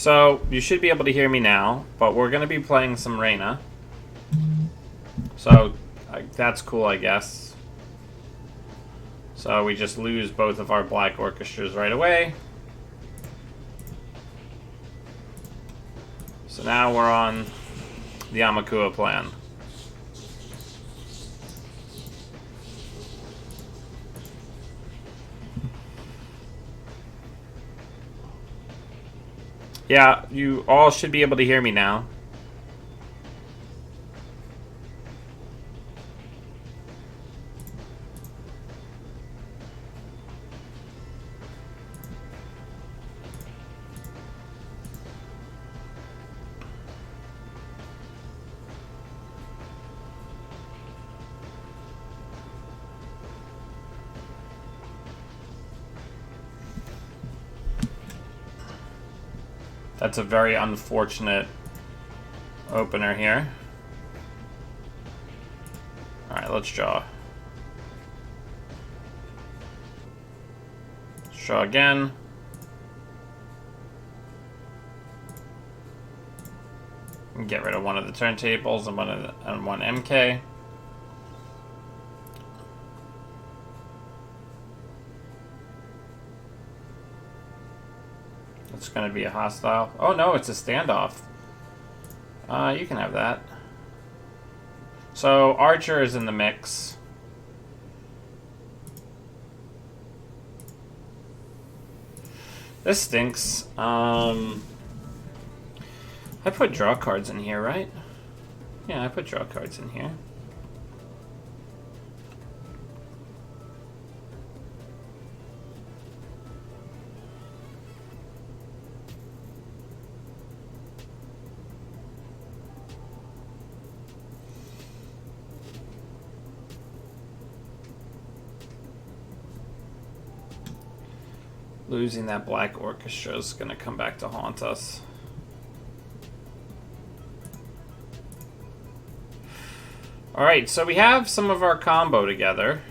So, you should be able to hear me now, but we're going to be playing some Reina. So, that's cool, I guess. So, we just lose both of our black orchestras right away. So now we're on the Amakua plan. Yeah, you all should be able to hear me now. That's a very unfortunate opener here. Alright, let's draw. Let's draw again. And get rid of one of the turntables and one MK. It's going to be a hostile. Oh no, it's a standoff. You can have that. So Archer is in the mix. This stinks. I put draw cards in here, right? Yeah, I put draw cards in here. Losing that black orchestra is going to come back to haunt us. Alright, so we have some of our combo together.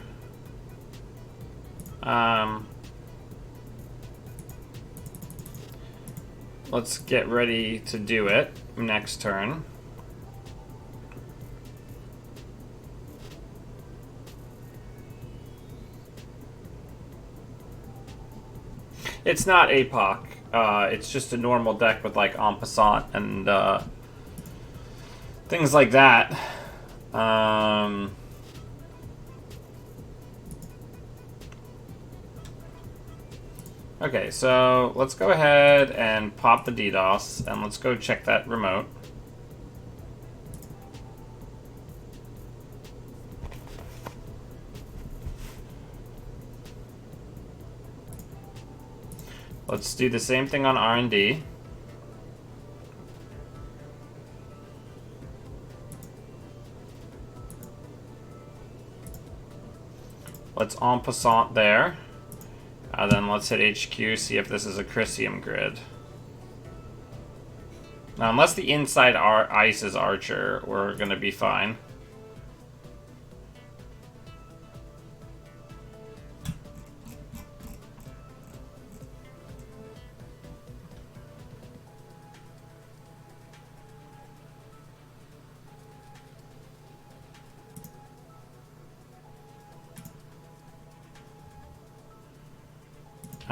Let's get ready to do it next turn. It's not APOC. It's just a normal deck with like en passant and things like that. Okay, so let's go ahead and pop the DDoS and let's go check that remote. Let's do the same thing on R&D. Let's en passant there. Then let's hit HQ, see if this is a Chrysium grid. Now, unless the inside ice is Archer, we're going to be fine.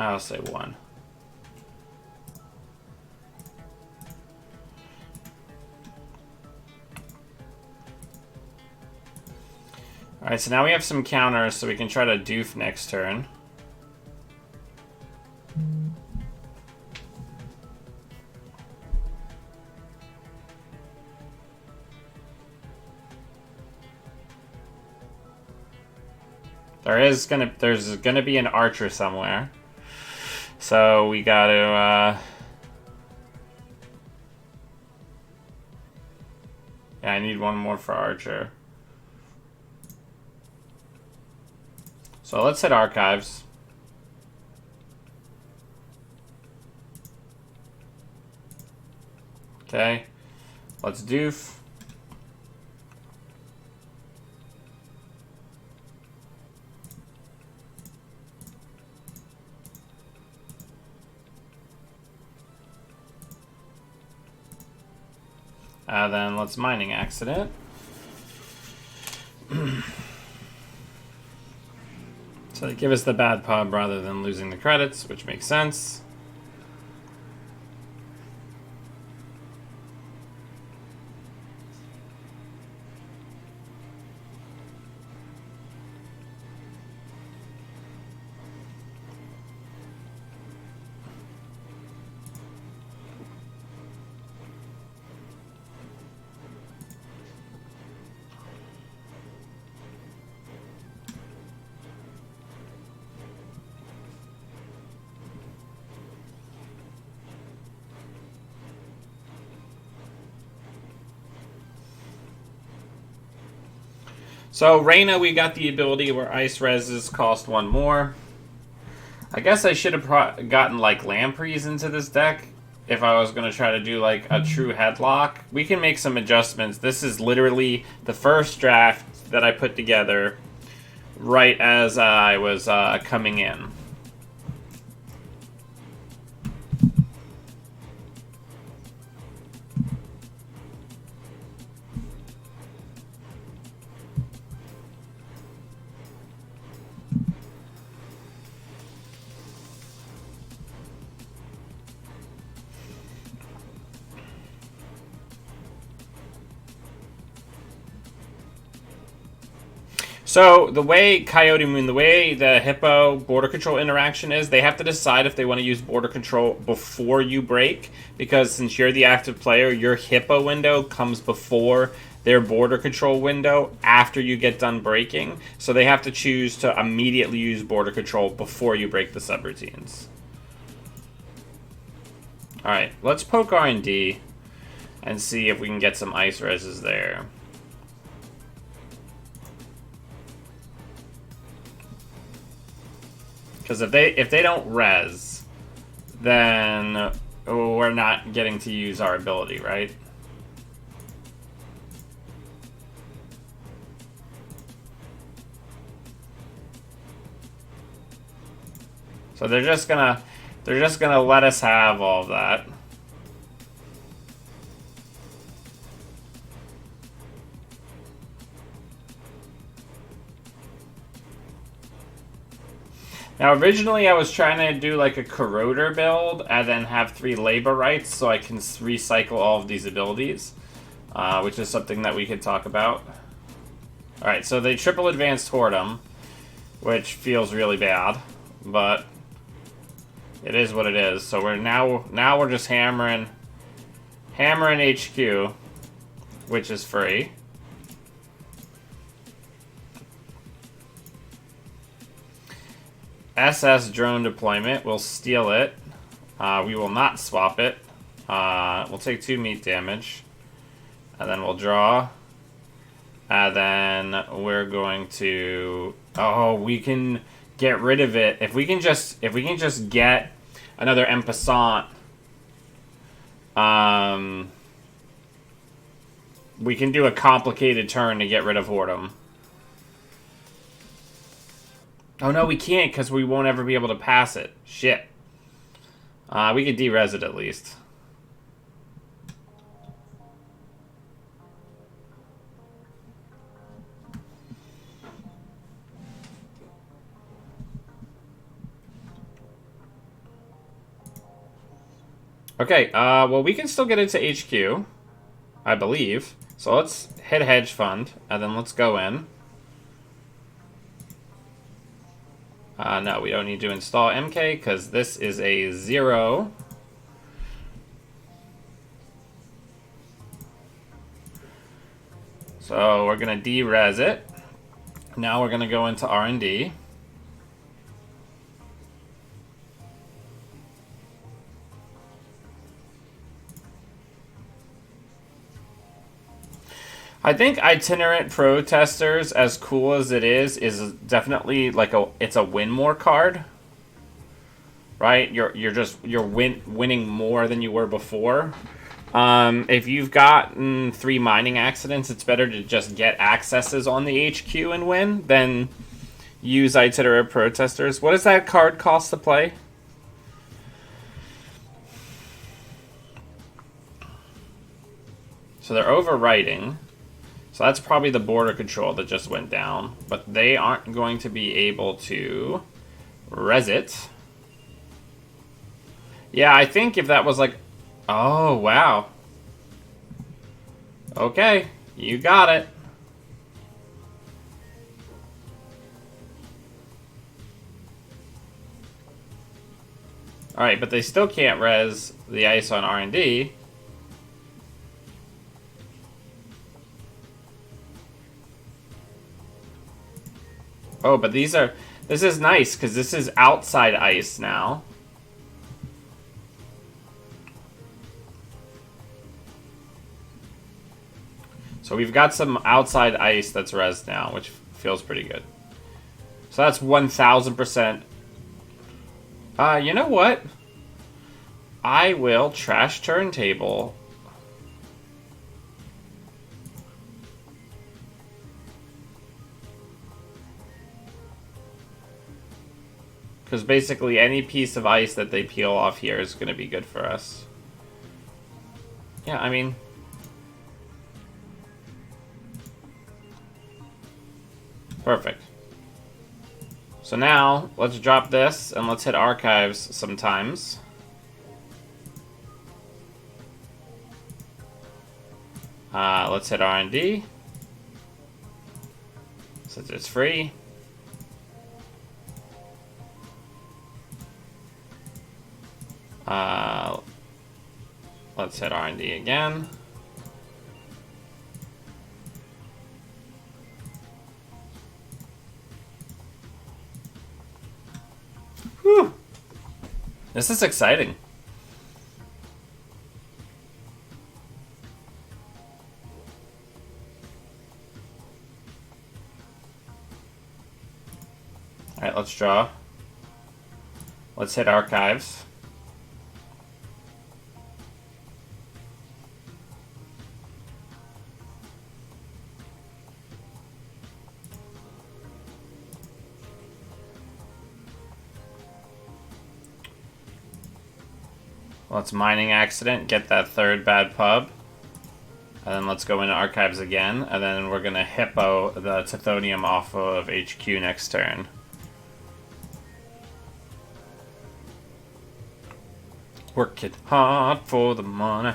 I'll say 1. Alright, so now we have some counters, so we can try to doof next turn. There's gonna be an Archer somewhere. So we gotta, yeah, I need one more for Archer. So let's hit Archives. Okay. Let's doof. Then let's mining accident. So they give us the bad pub rather than losing the credits, which makes sense. So Reyna, we got the ability where ice reses cost one more. I guess I should have gotten like Lampreys into this deck if I was going to try to do like a true headlock. We can make some adjustments. This is literally the first draft that I put together right as I was coming in. So the way Coyote Moon, the way the Hippo border control interaction is, they have to decide if they want to use border control before you break, because since you're the active player, your Hippo window comes before their border control window after you get done breaking. So they have to choose to immediately use border control before you break the subroutines. Alright, let's poke R&D and see if we can get some ice reses there. Because if they don't res, then we're not getting to use our ability, right? So they're just gonna let us have all of that. Now, originally I was trying to do like a Corroder build and then have 3 labor rights so I can recycle all of these abilities, which is something that we could talk about. Alright, so they triple advanced Whoredom, which feels really bad, but it is what it is. So now we're just hammering HQ, which is free. SS drone deployment. We'll steal it. We will not swap it. We'll take 2 meat damage. And then we'll draw. And then we're going to... Oh, we can get rid of it. If we can just get another en passant, we can do a complicated turn to get rid of Whoredom. Oh no, we can't because we won't ever be able to pass it. Shit. We could de-res it at least. Okay, well we can still get into HQ, I believe. So let's hit hedge fund, and then let's go in. No, we don't need to install MK because this is a 0. So we're going to de-res it. Now we're going to go into R&D. I think itinerant protesters, as cool as it is definitely like it's a win more card, right? You're winning more than you were before. If you've gotten 3 mining accidents, it's better to just get accesses on the HQ and win than use itinerant protesters. What does that card cost to play? So they're overwriting. So that's probably the border control that just went down. But they aren't going to be able to res it. Yeah, I think if that was like... Oh, wow. Okay, you got it. Alright, but they still can't res the ice on R&D. Oh, but these are... This is nice, because this is outside ice now. So we've got some outside ice that's res now, which feels pretty good. So that's 1,000%. You know what? I will trash turntable. Because basically any piece of ice that they peel off here is going to be good for us. Yeah, I mean... Perfect. So now, let's drop this and let's hit archives sometimes. Let's hit R&D. Since it's free. Let's hit R&D again. Whew. This is exciting. Alright, let's draw. Let's hit archives. Let's mining accident, get that third bad pub. And then let's go into archives again. And then we're going to hippo the tithonium off of HQ next turn. Working hard for the money.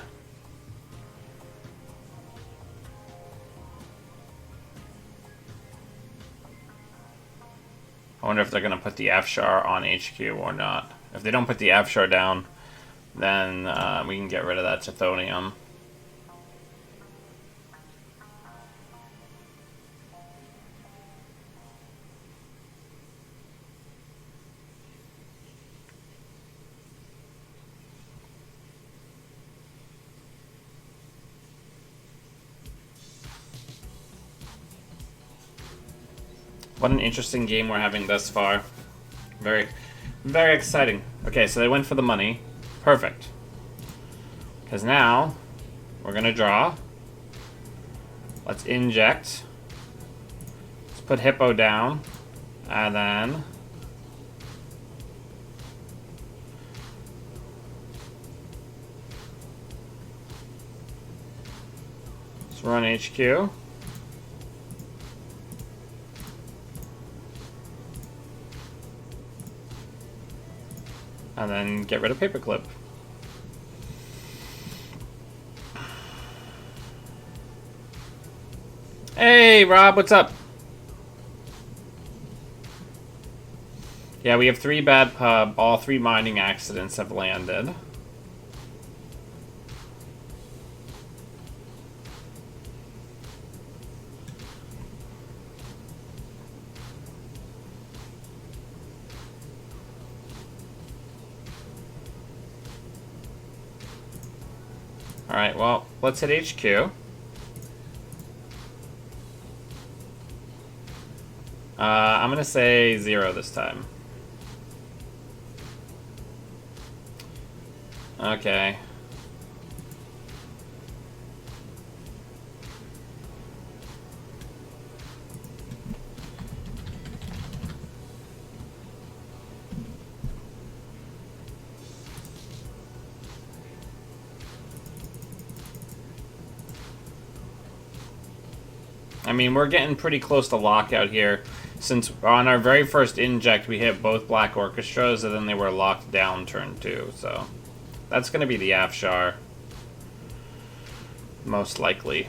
I wonder if they're going to put the F-Char on HQ or not. If they don't put the F-Char down, then we can get rid of that tithonium. What an interesting game we're having thus far. Very, very exciting. Okay, so they went for the money. Perfect. Because now, we're going to draw. Let's inject. Let's put Hippo down. And then... let's run HQ. And then get rid of Paperclip. Hey, Rob, what's up? Yeah, we have 3 bad pub. All 3 mining accidents have landed. Alright, well, let's hit HQ. I'm gonna say 0 this time. Okay. I mean, we're getting pretty close to lockout here. Since on our very first inject, we hit both Black Orchestras, and then they were locked down turn 2, so... That's going to be the Afshar. Most likely.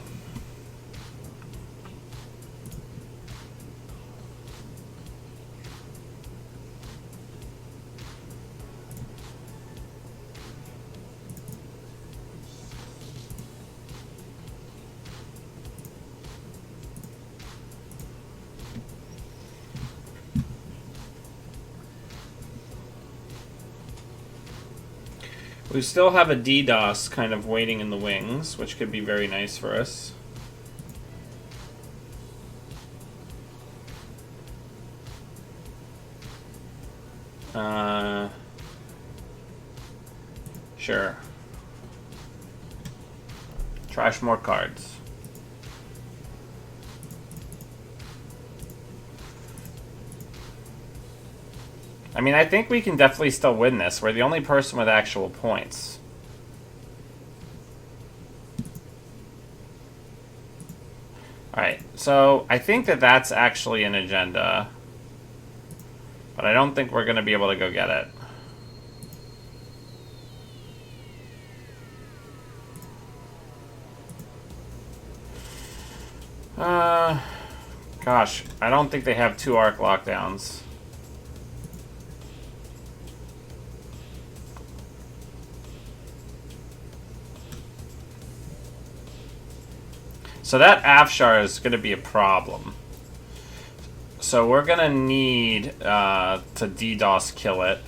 We still have a DDoS kind of waiting in the wings, which could be very nice for us. Sure. Trash more cards. I mean, I think we can definitely still win this. We're the only person with actual points. Alright, so I think that that's actually an agenda. But I don't think we're going to be able to go get it. Gosh, I don't think they have 2 arc lockdowns. So that Afshar is going to be a problem. So we're going to need to DDoS kill it.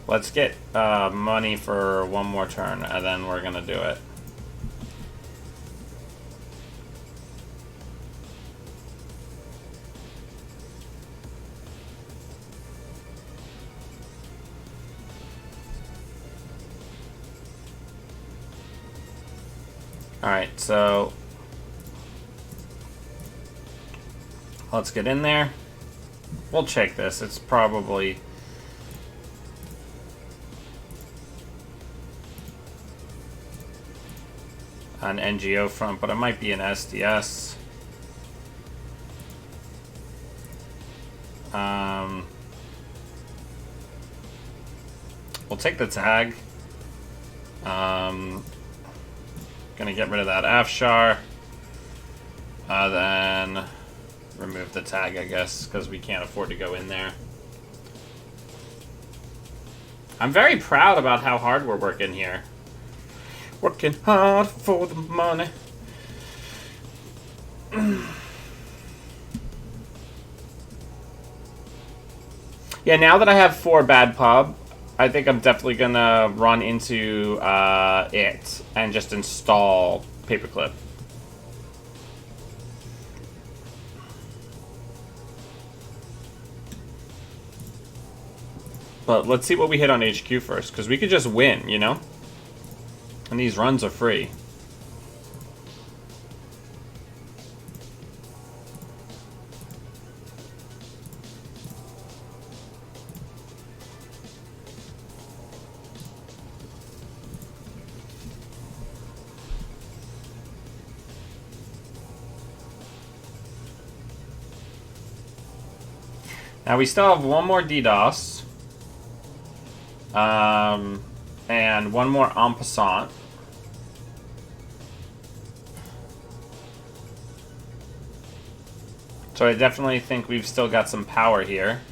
Let's get money for one more turn, and then we're going to do it. Alright, so let's get in there. We'll check this. It's probably an NGO front, but it might be an SDS. We'll take the tag. Gonna get rid of that Afshar. Then remove the tag, I guess, because we can't afford to go in there. I'm very proud about how hard we're working here. Working hard for the money. Yeah, now that I have 4 bad pub, I think I'm definitely gonna run into it and just install Paperclip. But let's see what we hit on HQ first, because we could just win, you know? And these runs are free. Now we still have one more DDoS. And one more en passant. So I definitely think we've still got some power here.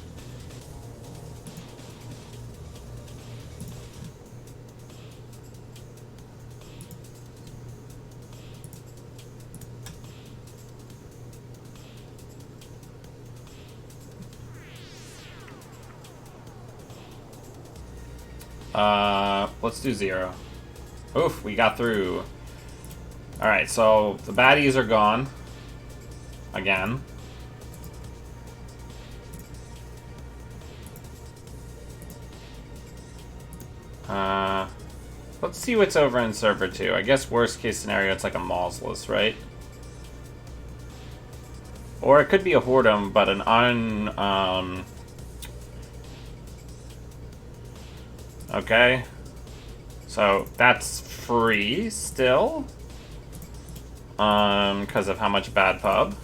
Let's do 0. Oof, we got through. Alright, so the baddies are gone. Again. Let's see what's over in server 2. I guess worst case scenario, it's like a Mausolus, right? Or it could be a Whoredom, but an okay. So that's free still. Because of how much bad pub.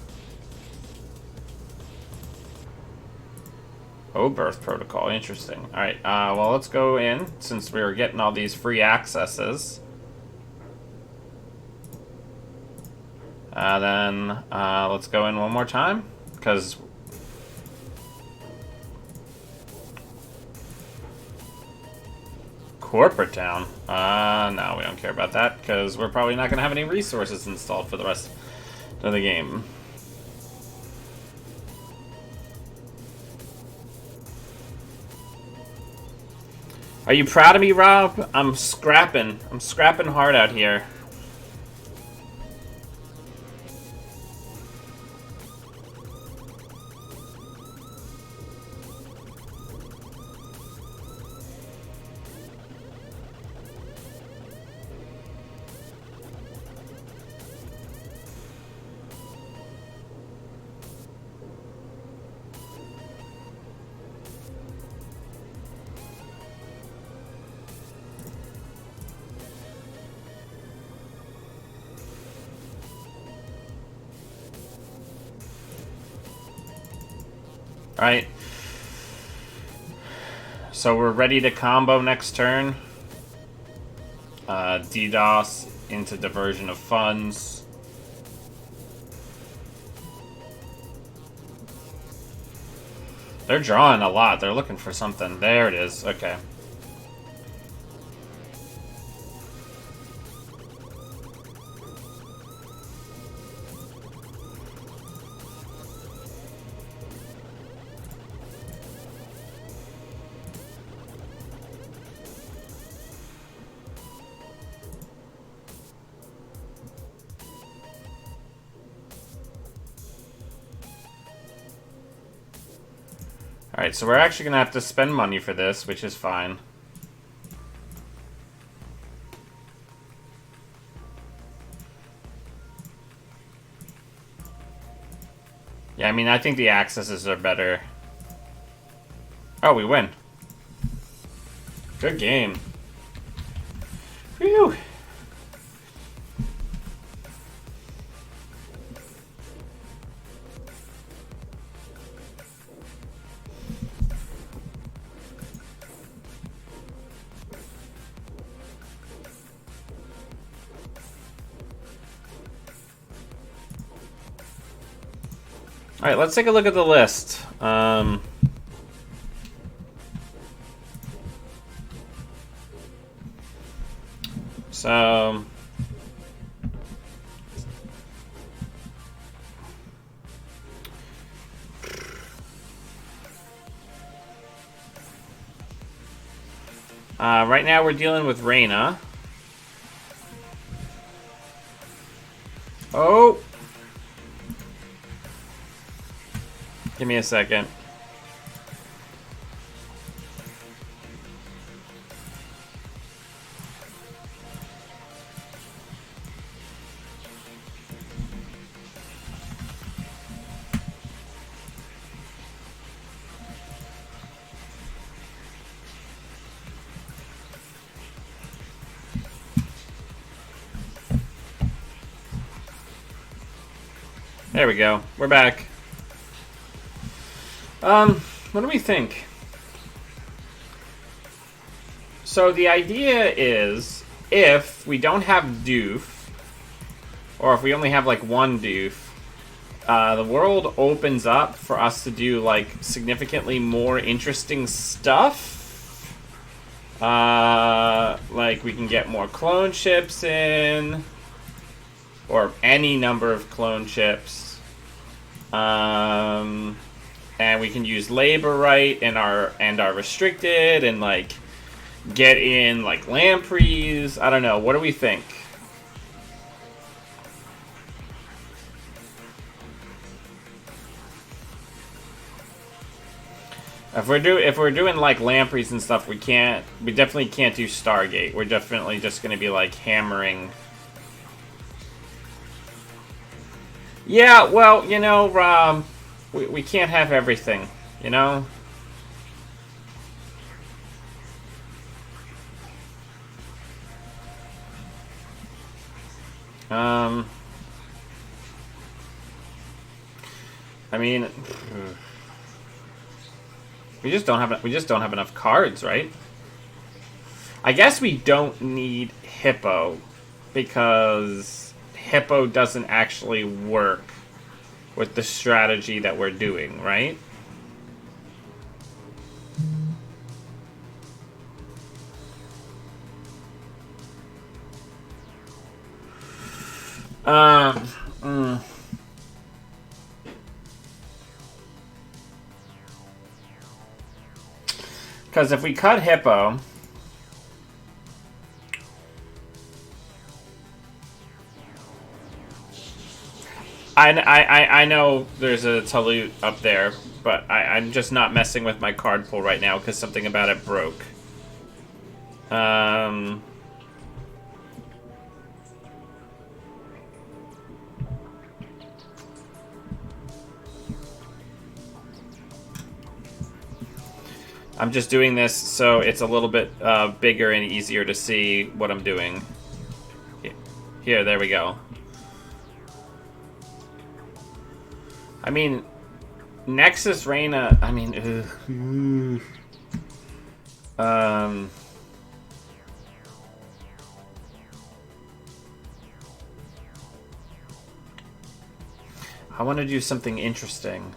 Oh, birth protocol. Interesting. Alright, well, let's go in, since we were getting all these free accesses. Then, let's go in one more time, because... Corporate town. No, we don't care about that, because we're probably not going to have any resources installed for the rest of the game. Are you proud of me, Rob? I'm scrapping. I'm scrapping hard out here. Alright. So we're ready to combo next turn. DDoS into diversion of funds. They're drawing a lot. They're looking for something. There it is. Okay. Alright, so we're actually going to have to spend money for this, which is fine. Yeah, I mean, I think the accesses are better. Oh, we win. Good game. Phew. Alright, let's take a look at the list. Right now we're dealing with Reyna. Oh! Give me a second. There we go. We're back. What do we think? So the idea is, if we don't have doof, or if we only have like one doof, the world opens up for us to do like significantly more interesting stuff. Like we can get more clone ships in, or any number of clone ships. And we can use labor right and our restricted and like get in like lampreys. I don't know. What do we think? If we're doing like lampreys and stuff, we definitely can't do Stargate. We're definitely just gonna be like hammering. Yeah, well, you know, we can't have everything, you know? I mean, we just don't have enough cards, right? I guess we don't need Hippo because Hippo doesn't actually work with the strategy that we're doing, right? Because if we cut Hippo, I know there's a Talut up there, but I'm just not messing with my card pool right now because something about it broke. I'm just doing this so it's a little bit bigger and easier to see what I'm doing. Here, there we go. I mean, Nexus Reina, I mean, I want to do something interesting.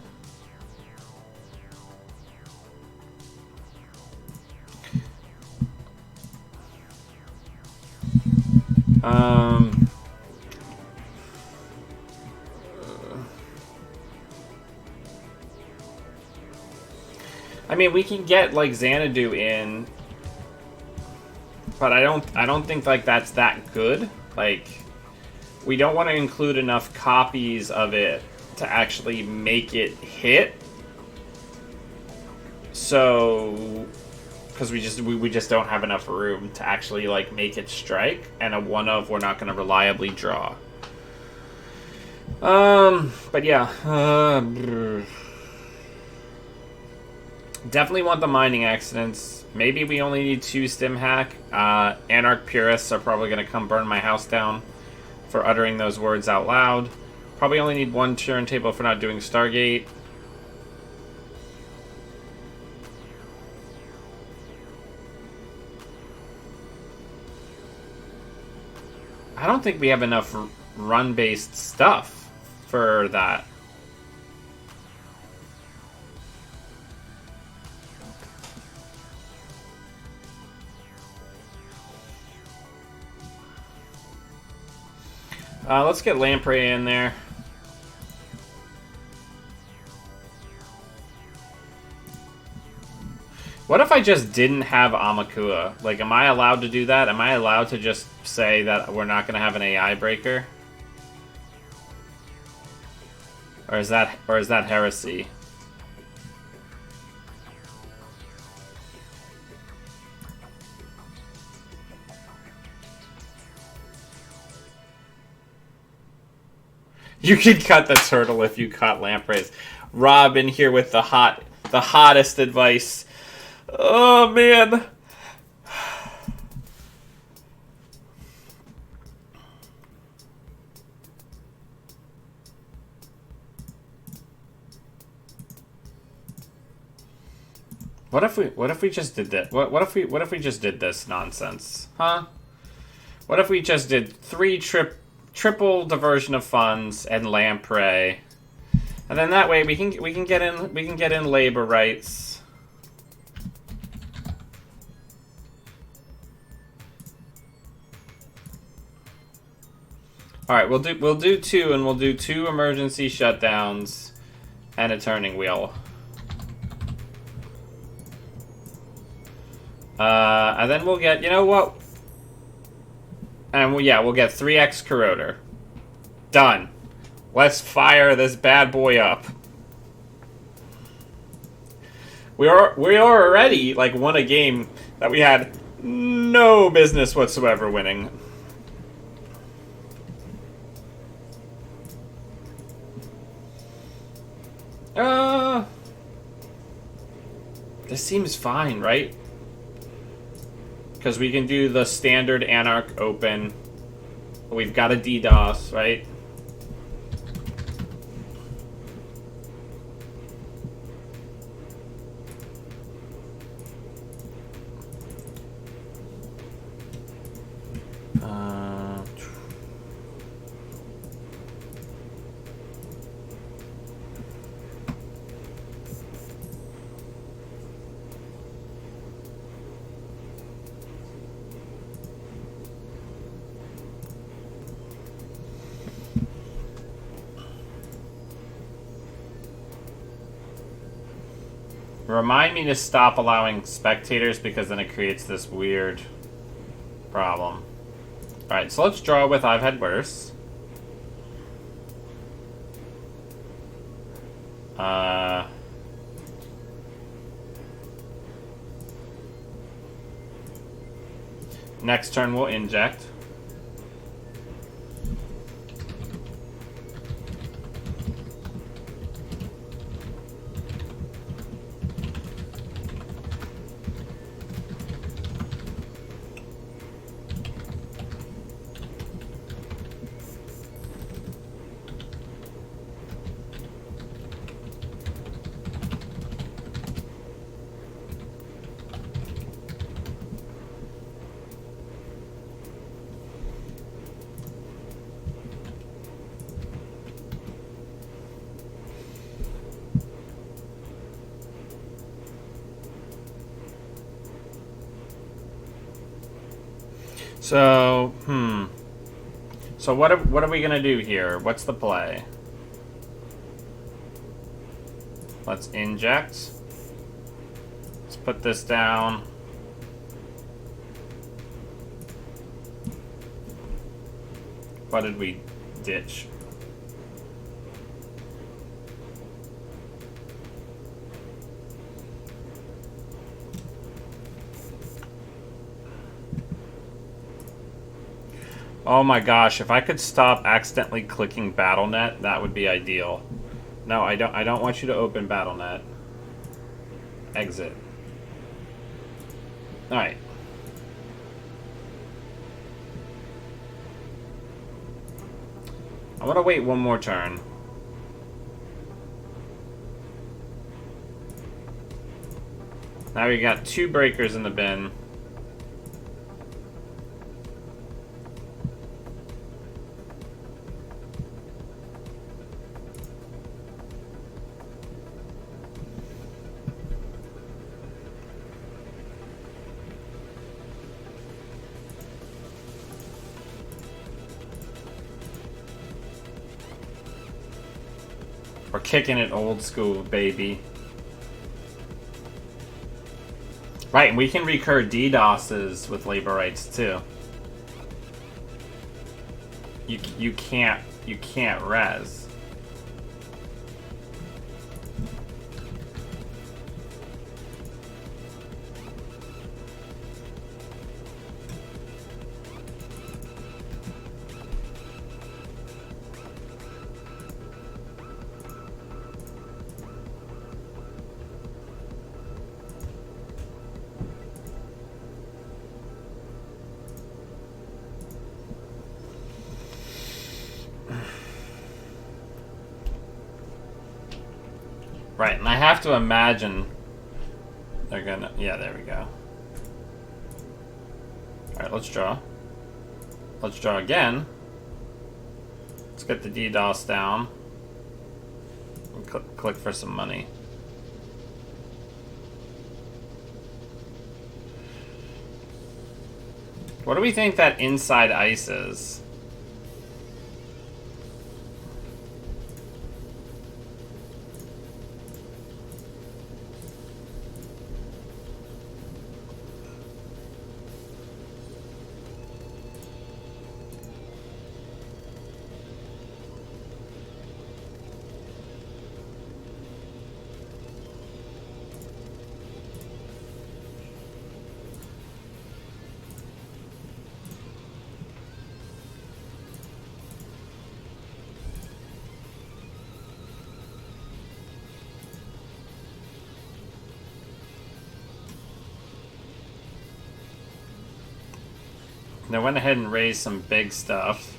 I mean, we can get like Xanadu in, but I don't think like that's that good. Like, we don't want to include enough copies of it to actually make it hit. So, because we just don't have enough room to actually like make it strike, and a one of we're not going to reliably draw. But yeah, definitely want the mining accidents. Maybe we only need 2 stim hack. Anarch purists are probably going to come burn my house down for uttering those words out loud. Probably only need 1 turntable for not doing Stargate. I don't think we have enough run-based stuff for that. Let's get Lamprey in there. What if I just didn't have Amakua? Like, am I allowed to do that? Am I allowed to just say that we're not going to have an AI breaker? Or is that heresy? You can cut the turtle if you cut lampreys. Rob in here with the hottest advice. Oh man. What if we just did that? What if we just did this nonsense? Huh? What if we just did 3 triple diversion of funds and lamprey, and then that way we can get in labor rights. All right, we'll do 2, and we'll do 2 emergency shutdowns and a turning wheel. And then we'll get, you know what? And we'll get 3x corroder. Done. Let's fire this bad boy up. We are already like won a game that we had no business whatsoever winning. This seems fine, right? Because we can do the standard Anarch open. We've got a DDoS, right? Remind me to stop allowing spectators because then it creates this weird problem. Alright, so let's draw with I've had worse. Next turn we'll inject. So, So what are we gonna do here? What's the play? Let's inject. Let's put this down. What did we ditch? Oh my gosh, if I could stop accidentally clicking BattleNet, that would be ideal. No, I don't want you to open BattleNet. Exit. Alright. I want to wait one more turn. Now we got 2 breakers in the bin. We're kicking it old school, baby. Right, and we can recur DDoSes with labor rights too. You can't res. Right, and I have to imagine they're gonna... Yeah, there we go. Alright, let's draw. Let's draw again. Let's get the DDoS down. And click for some money. What do we think that inside ice is? And I went ahead and raised some big stuff.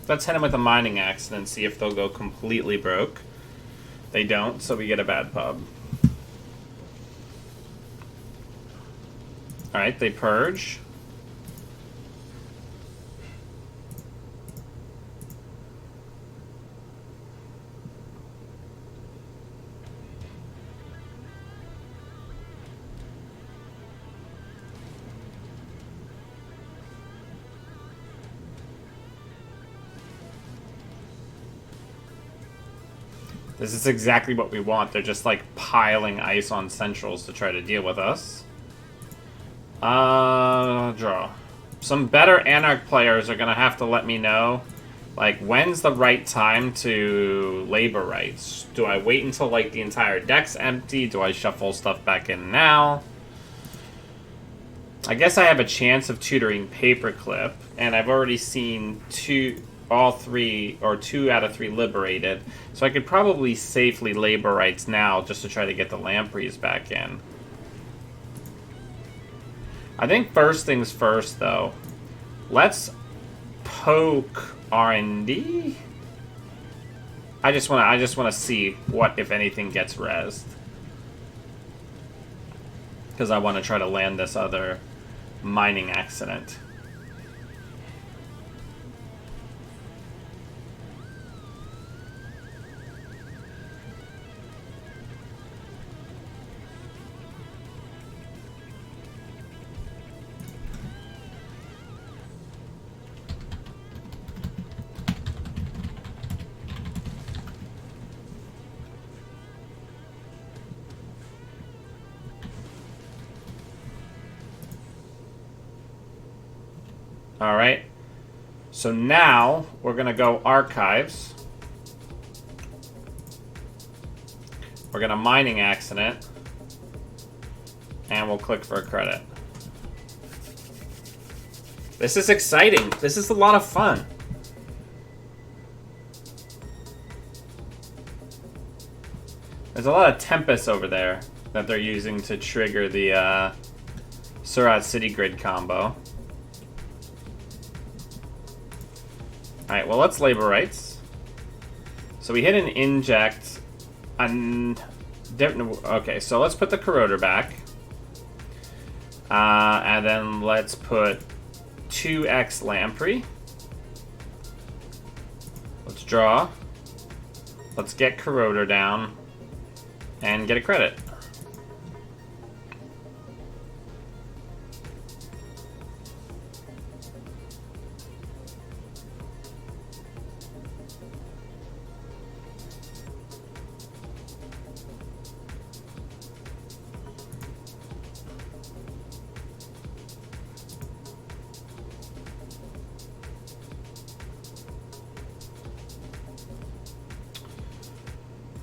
Let's hit them with a mining accident, see if they'll go completely broke. They don't, so we get a bad pub. Alright, they purge. This is exactly what we want. They're just like piling ice on centrals to try to deal with us. Draw. Some better Anarch players are gonna have to let me know, like, when's the right time to labor rights? Do I wait until like the entire deck's empty? Do I shuffle stuff back in now? I guess I have a chance of tutoring Paperclip, and I've already seen two out of three liberated, so I could probably safely labor rights now just to try to get the Lampreys back in. I think first things first, though, let's poke R&D. I just want to see what, if anything, gets rezzed, because I want to try to land this other mining accident. Alright, so now we're going to go archives. We're going to mining accident. And we'll click for a credit. This is exciting. This is a lot of fun. There's a lot of Tempest over there that they're using to trigger the Surat City Grid combo. Alright, well, let's labor rights. So we hit an inject. Okay, so let's put the corroder back. And then let's put 2x Lamprey. Let's draw. Let's get corroder down. And get a credit.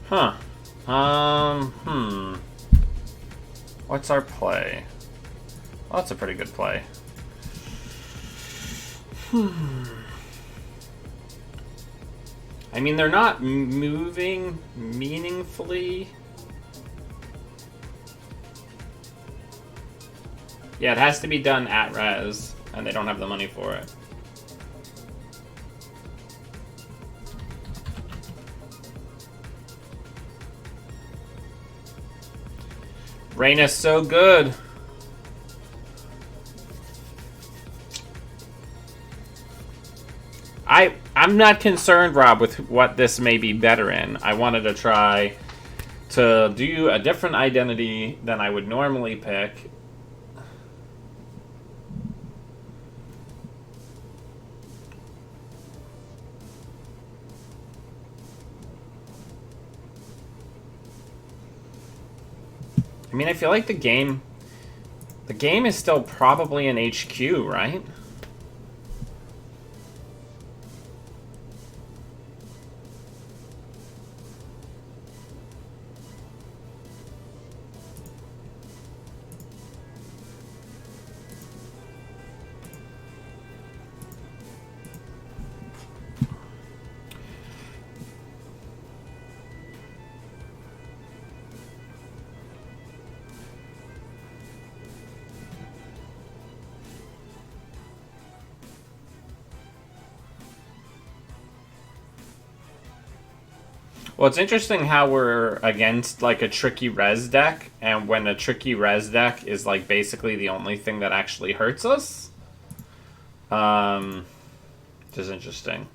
Huh. What's our play? Well, that's a pretty good play. I mean, they're not moving meaningfully. Yeah, it has to be done at res, and they don't have the money for it. Raina's so good. I'm not concerned, Rob, with what this may be better in. I wanted to try to do a different identity than I would normally pick. I mean, I feel like the game is still probably an HQ, right? Well, it's interesting how we're against like a tricky res deck, and when a tricky res deck is like basically the only thing that actually hurts us. Which is interesting.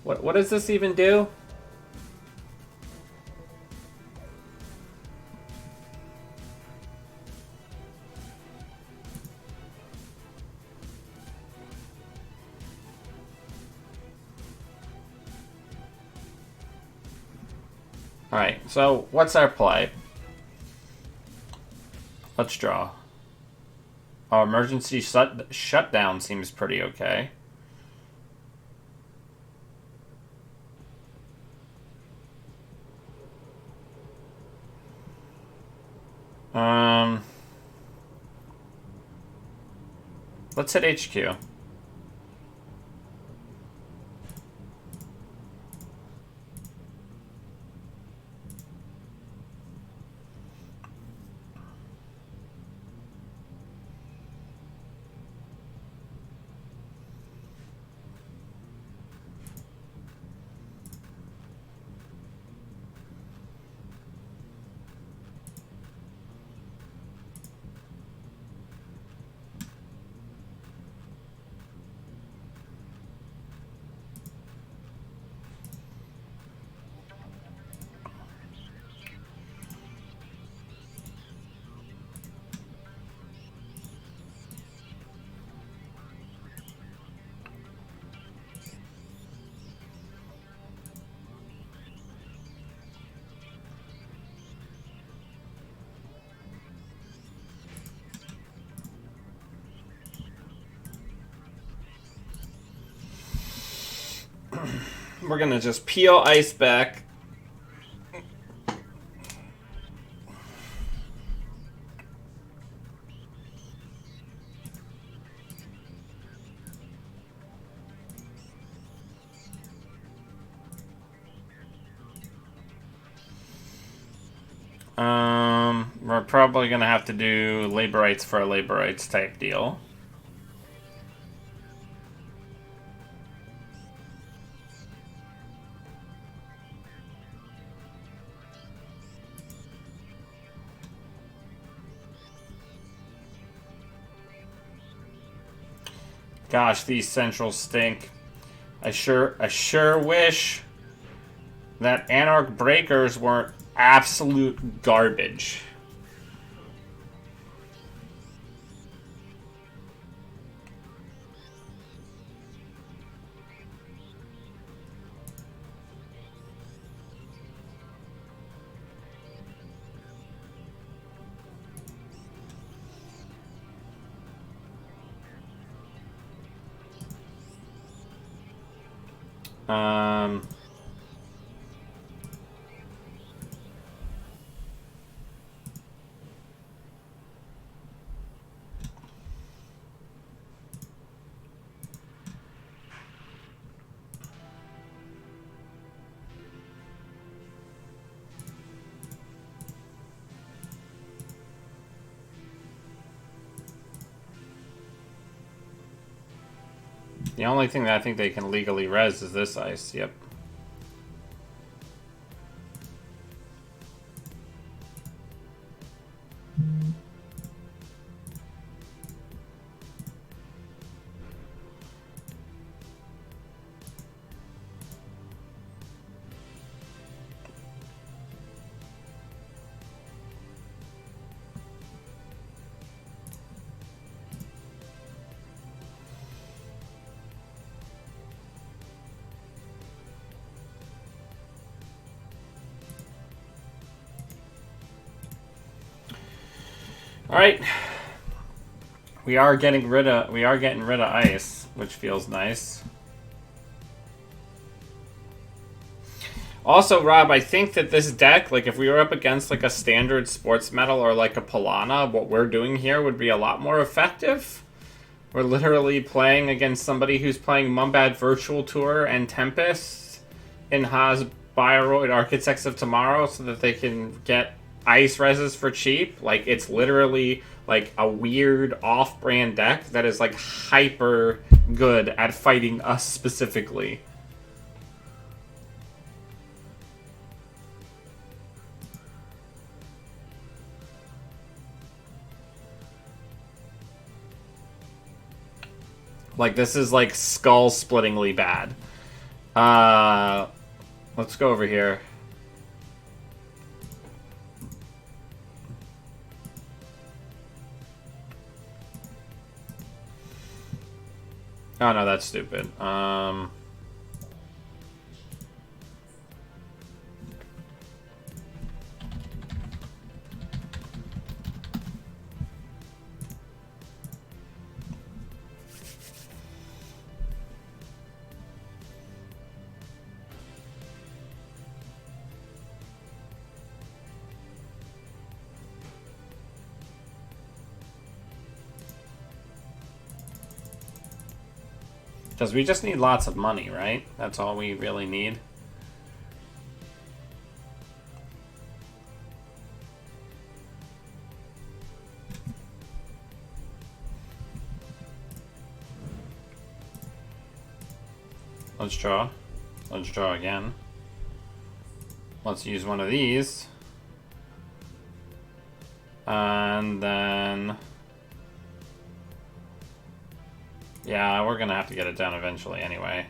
What does this even do? Alright, so what's our play? Let's draw. Our emergency shutdown seems pretty okay. Let's hit HQ. We're gonna just peel ice back. We're probably gonna have to do labor rights for a labor rights type deal. Gosh, these centrals stink. I sure wish that Anarch Breakers weren't absolute garbage. The only thing that I think they can legally res is this ice. Yep. All right, we are getting rid of ice, which feels nice. Also, Rob, I think that this deck, like if we were up against like a standard sports metal or like a Polana, what we're doing here would be a lot more effective. We're literally playing against somebody who's playing Mumbad Virtual Tour and Tempest in Haas Bioroid Architects of Tomorrow so that they can get ice reses for cheap. Like, it's literally like a weird off-brand deck that is like hyper good at fighting us specifically. Like, this is, like, skull-splittingly bad. Let's go over here. Oh, no, that's stupid. Because we just need lots of money, right? That's all we really need. Let's draw. Let's draw again. Let's use one of these. And then... yeah, we're gonna have to get it done eventually anyway.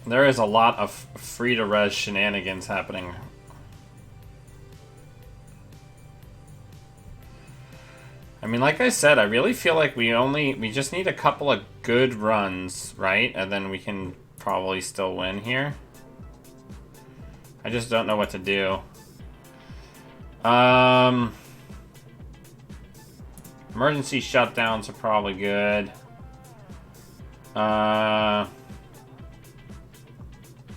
There is a lot of free-to-res shenanigans happening. I mean, like I said, I really feel like we just need a couple of good runs, right? And then we can probably still win here. I just don't know what to do. Emergency shutdowns are probably good.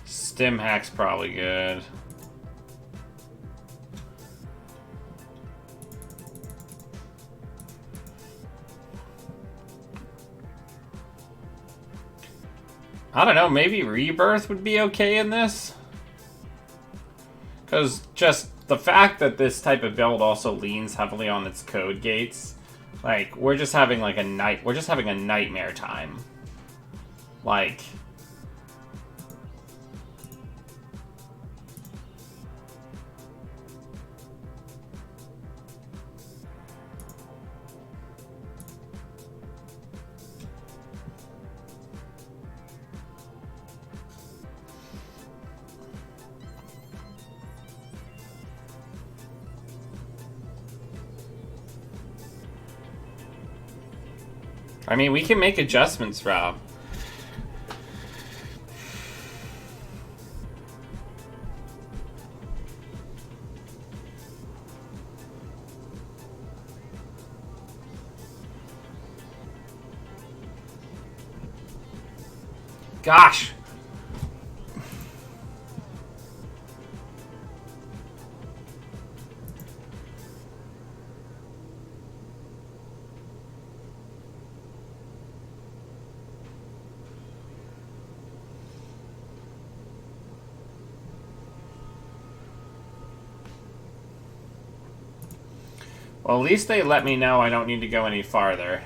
Stim hack's probably good. I don't know, maybe Rebirth would be okay in this? Because just the fact that this type of build also leans heavily on its code gates, like, we're just having like a nightmare time. Like... I mean, we can make adjustments, Rob. Gosh! Well, at least they let me know I don't need to go any farther.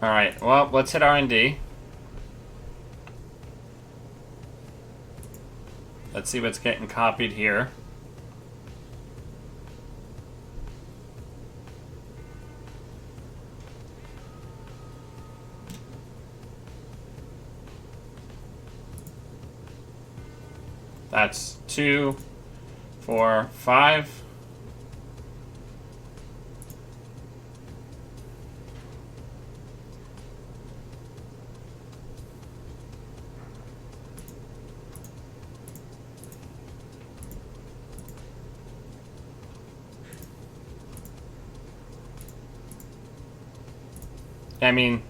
Alright, well, let's hit R&D. Let's see what's getting copied here. That's 2, 4, 5. I mean,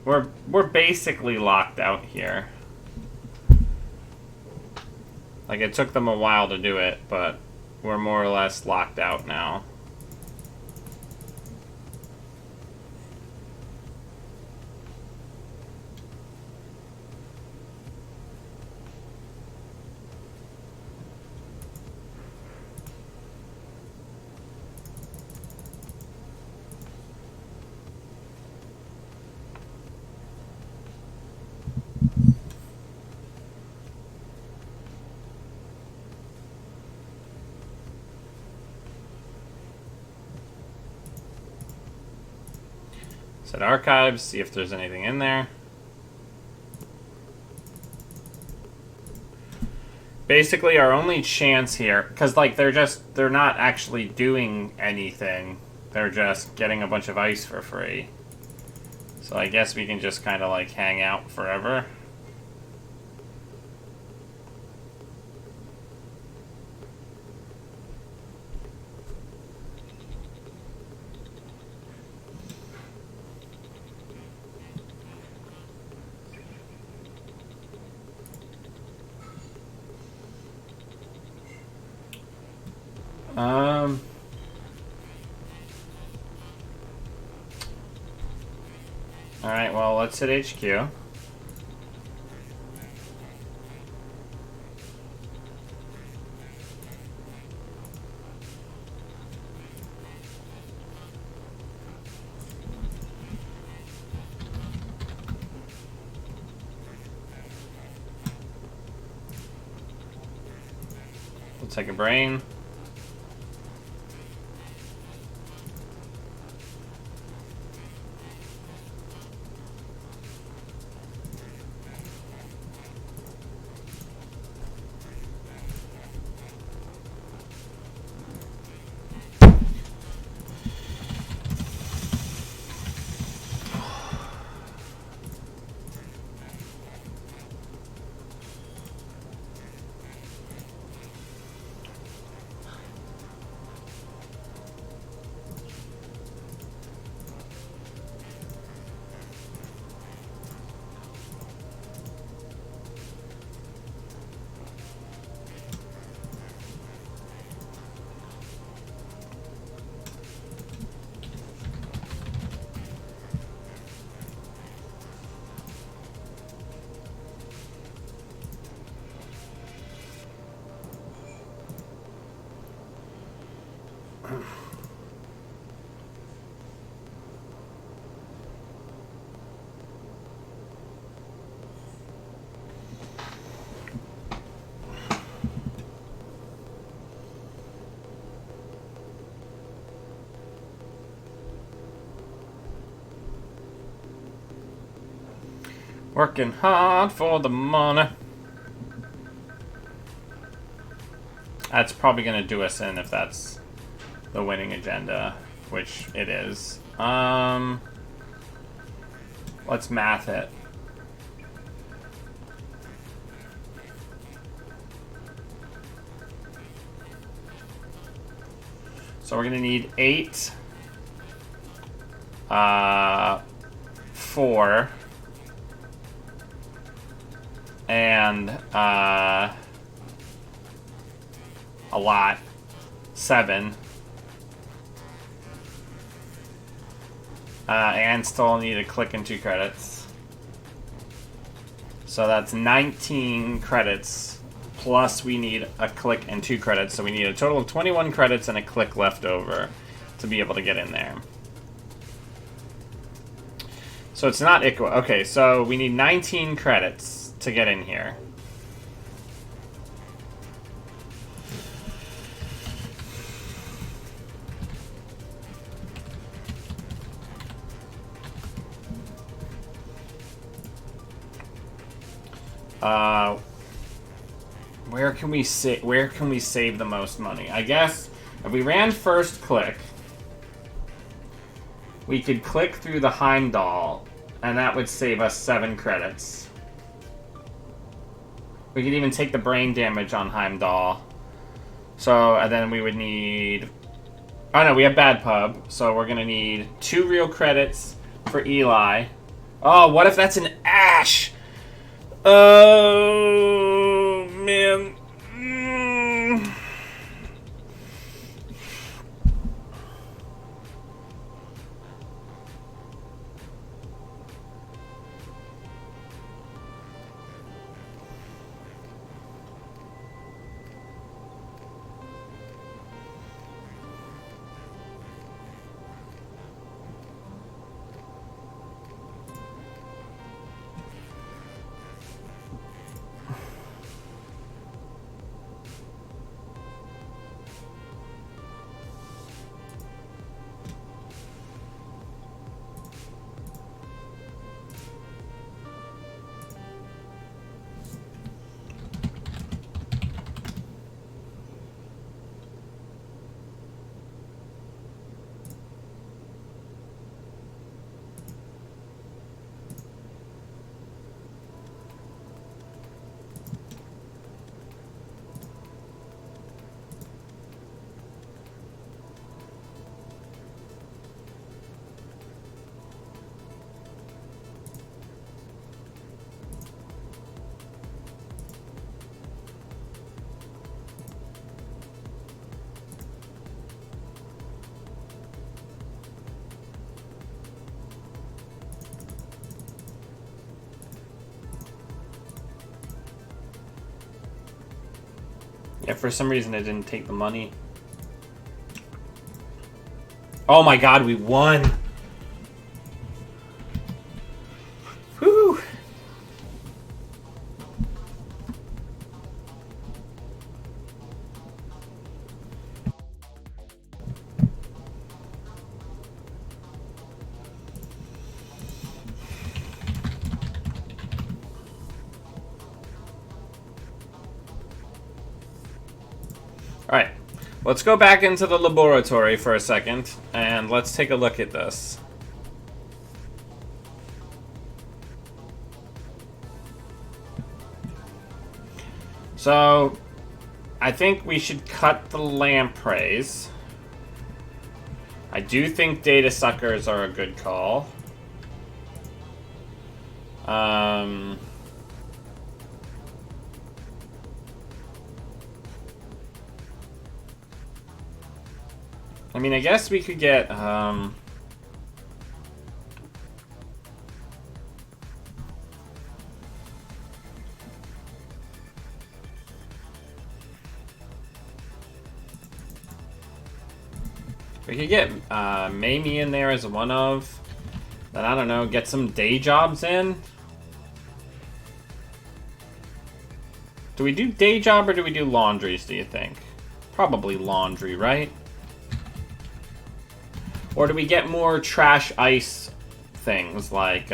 we're basically locked out here. Like, it took them a while to do it, but we're more or less locked out now. Set archives, see if there's anything in there. Basically, our only chance here, because like they're not actually doing anything. They're just getting a bunch of ice for free. So I guess we can just kind of like hang out forever. Alright, well, let's hit HQ. We'll take a brain. Working hard for the money. That's probably going to do us in if that's the winning agenda, which it is. Let's math it. So we're going to need 8, 4, and a lot, 7, and still need a click and 2 credits. So that's 19 credits, plus we need a click and 2 credits, so we need a total of 21 credits and a click left over to be able to get in there. So it's not equal. Okay, so we need 19 credits to get in here. Where can we save the most money? I guess if we ran first click, we could click through the Heimdall, and that would save us 7 credits. We could even take the brain damage on Heimdall. So, and then we would need... Oh no, we have bad pub, so we're gonna need 2 real credits for Eli. Oh, what if that's an Ash? Oh, man. Yeah, for some reason it didn't take the money. Oh my god, we won! Whew! Alright, let's go back into the laboratory for a second, and let's take a look at this. So, I think we should cut the lampreys. I do think data suckers are a good call. I mean, I guess we could get, we could get, Mamie in there as one of, then I don't know, get some day jobs in. Do we do day job or do we do laundries, do you think? Probably laundry, right? Or do we get more trash ice things like,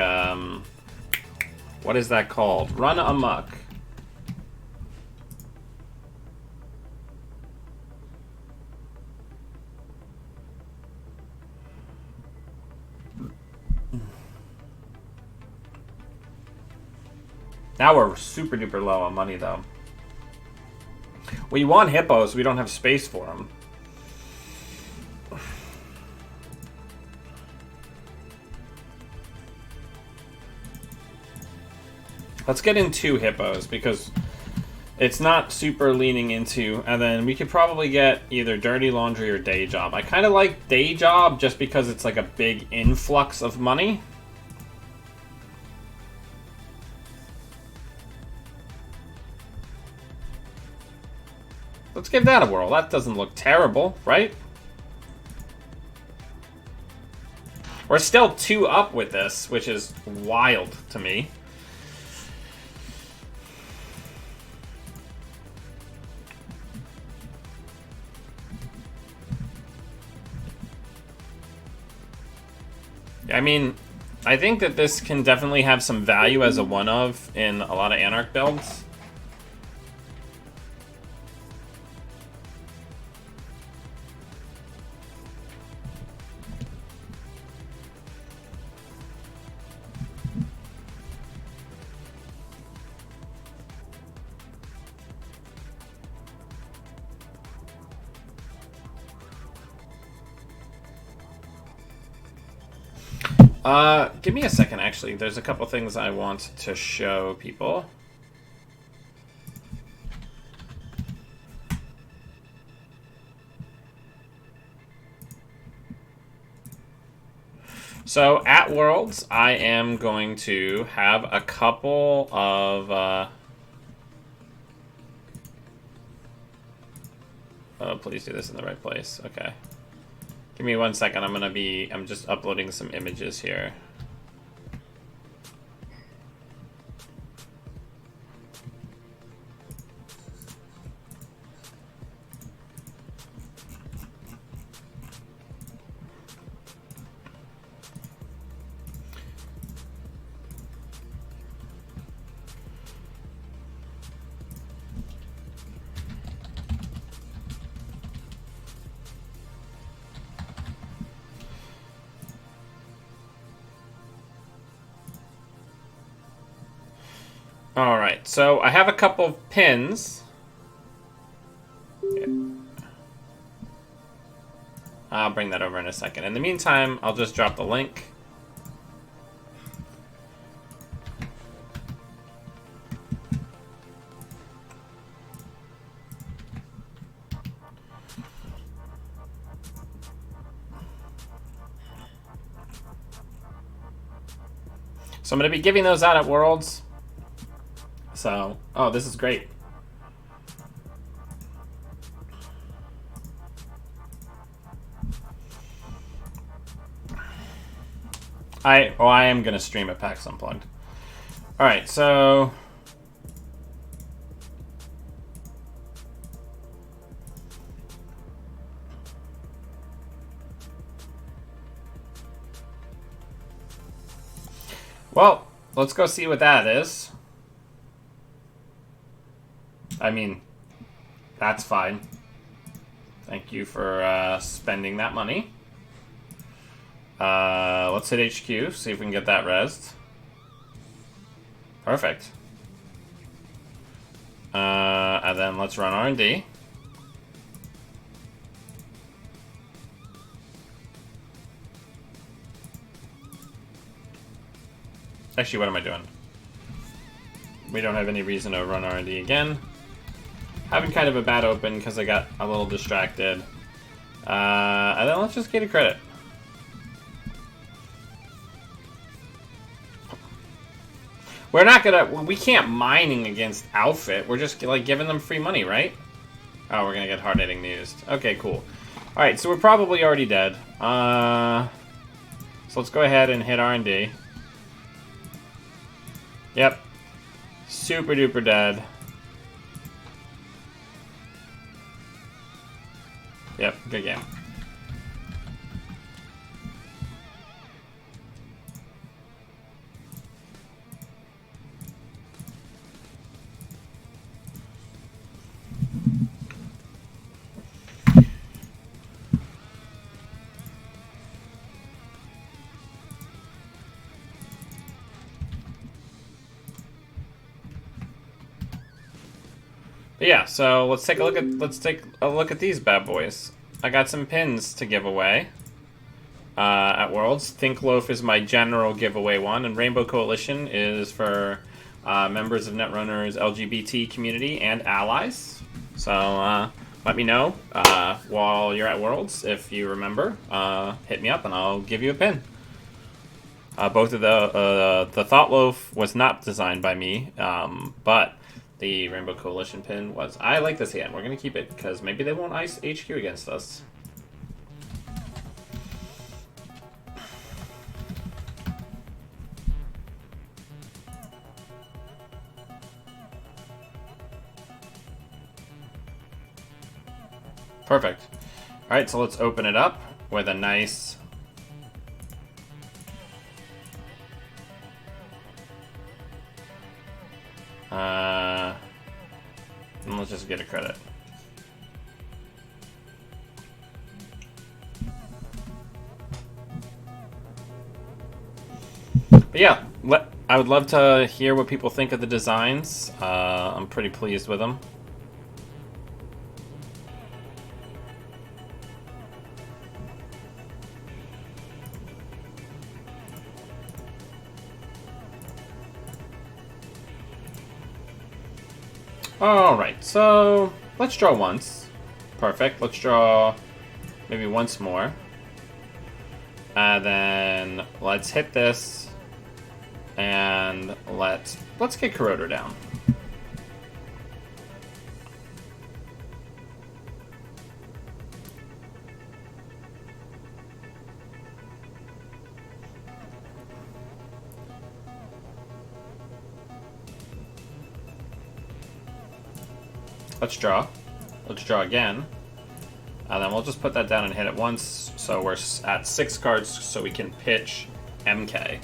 what is that called? Run amok. Now we're super duper low on money though. We want hippos, we don't have space for them. Let's get in 2 hippos, because it's not super leaning into, and then we could probably get either dirty laundry or day job. I kind of like day job just because it's like a big influx of money. Let's give that a whirl. That doesn't look terrible, right? We're still 2 up with this, which is wild to me. I mean, I think that this can definitely have some value as a one-of in a lot of Anarch builds. Give me a second, actually. There's a couple things I want to show people. So, at Worlds, I am going to have a couple of... Oh, please do this in the right place. Okay. Give me 1 second. I'm just uploading some images here. Alright, so I have a couple of pins. I'll bring that over in a second. In the meantime, I'll just drop the link. So I'm going to be giving those out at Worlds. So, oh, this is great. I am going to stream at PAX Unplugged. Alright, so... Well, let's go see what that is. I mean, that's fine. Thank you for spending that money. Let's hit HQ, see if we can get that rezzed. Perfect. And then let's run R&D. Actually, what am I doing? We don't have any reason to run R&D again. Having kind of a bad open because I got a little distracted. And then let's just get a credit. We're not gonna... We can't mining against Outfit. We're just, like, giving them free money, right? Oh, we're gonna get hard-hitting news. Okay, cool. Alright, so we're probably already dead. So let's go ahead and hit R&D. Yep. Super duper dead. Yep, good game. But yeah, so let's take a look at these bad boys. I got some pins to give away at Worlds. Think Loaf is my general giveaway one, and Rainbow Coalition is for members of Netrunners LGBT community and allies. So let me know while you're at Worlds if you remember. Hit me up and I'll give you a pin. Both of the Thought Loaf was not designed by me, but the Rainbow Coalition pin was. I like this hand. We're going to keep it because maybe they won't ice HQ against us. Perfect. Alright, so let's open it up with a nice... and let's just get a credit. But yeah, I would love to hear what people think of the designs. I'm pretty pleased with them. Alright, so let's draw once. Perfect. Let's draw maybe once more. And then let's hit this. And let's get Corroder down. Let's draw. Let's draw again. And then we'll just put that down and hit it once. So we're at 6 cards so we can pitch MK.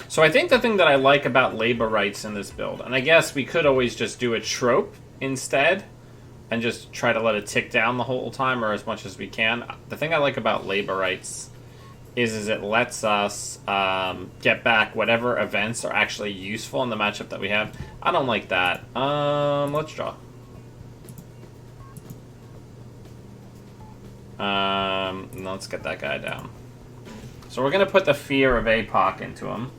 So I think the thing that I like about labor rights in this build, and I guess we could always just do a trope instead, and just try to let it tick down the whole time, or as much as we can. The thing I like about labor rights is it lets us get back whatever events are actually useful in the matchup that we have. I don't like that. Let's draw. Let's get that guy down. So we're going to put the Fear of APOC into him.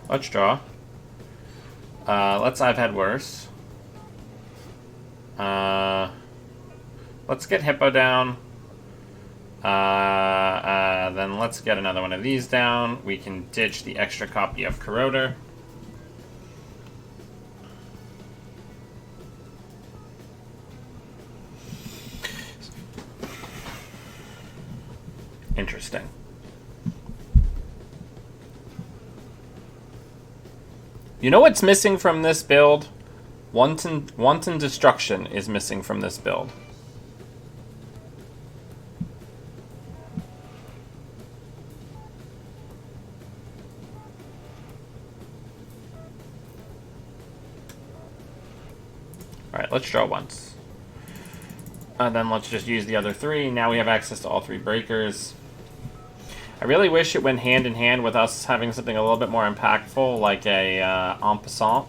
Let's draw. I've had worse. Let's get Hippo down. Then let's get another one of these down. We can ditch the extra copy of Corroder. Interesting. You know what's missing from this build? Wanton Destruction is missing from this build. Alright, let's draw once. And then let's just use the other 3. Now we have access to all 3 breakers. I really wish it went hand in hand with us having something a little bit more impactful, like a en passant.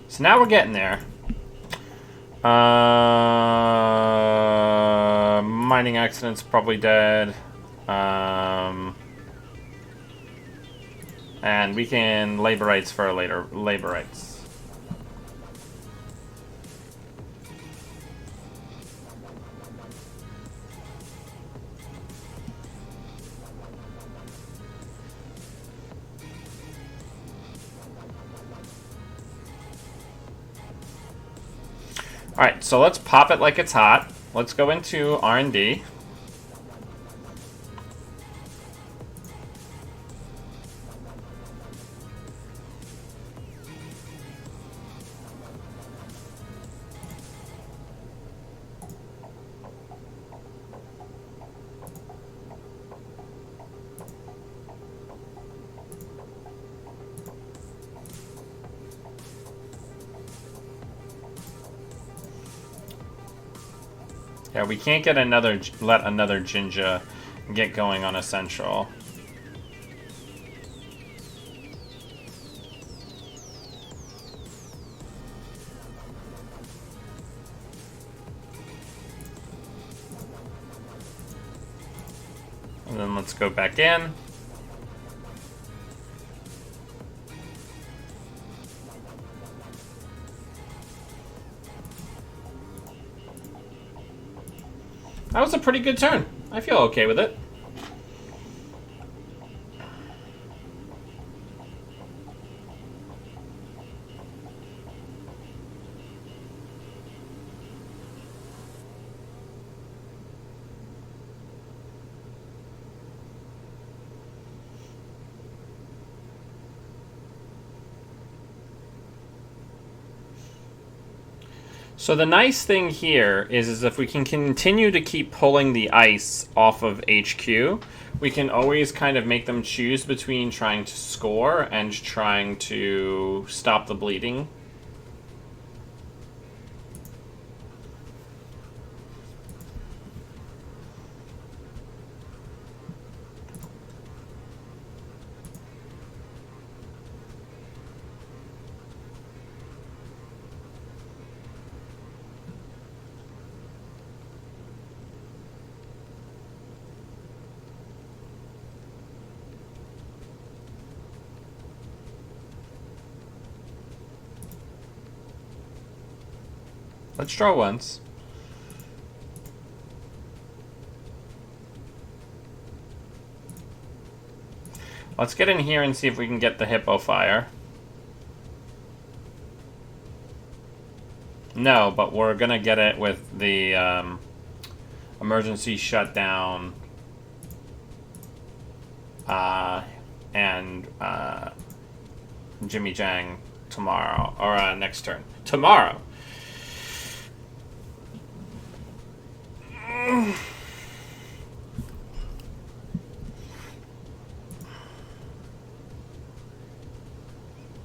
So now we're getting there. Mining accident's probably dead. And we can labor rights for later. Labor rights. Alright, so let's pop it like it's hot. Let's go into R&D. Yeah, we can't get let another Jinja get going on a central. And then let's go back in. That was a pretty good turn. I feel okay with it. So the nice thing here is if we can continue to keep pulling the ice off of HQ, we can always kind of make them choose between trying to score and trying to stop the bleeding. Let's draw once. Let's get in here and see if we can get the hippo fire. No, but we're gonna get it with the emergency shutdown and Jimmy Jang tomorrow, or next turn. Tomorrow.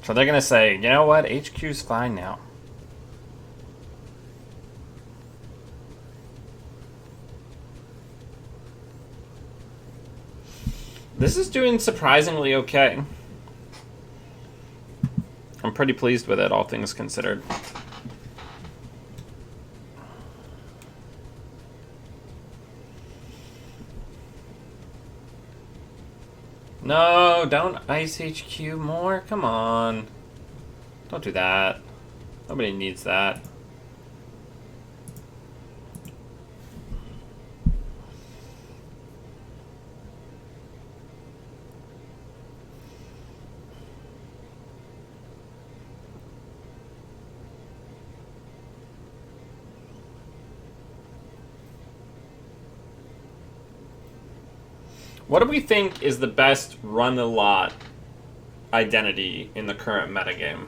So they're gonna say, you know what, HQ's fine now. This is doing surprisingly okay. I'm pretty pleased with it, all things considered. No, don't ice HQ more. Come on. Don't do that. Nobody needs that. What do we think is the best run-a-lot identity in the current metagame?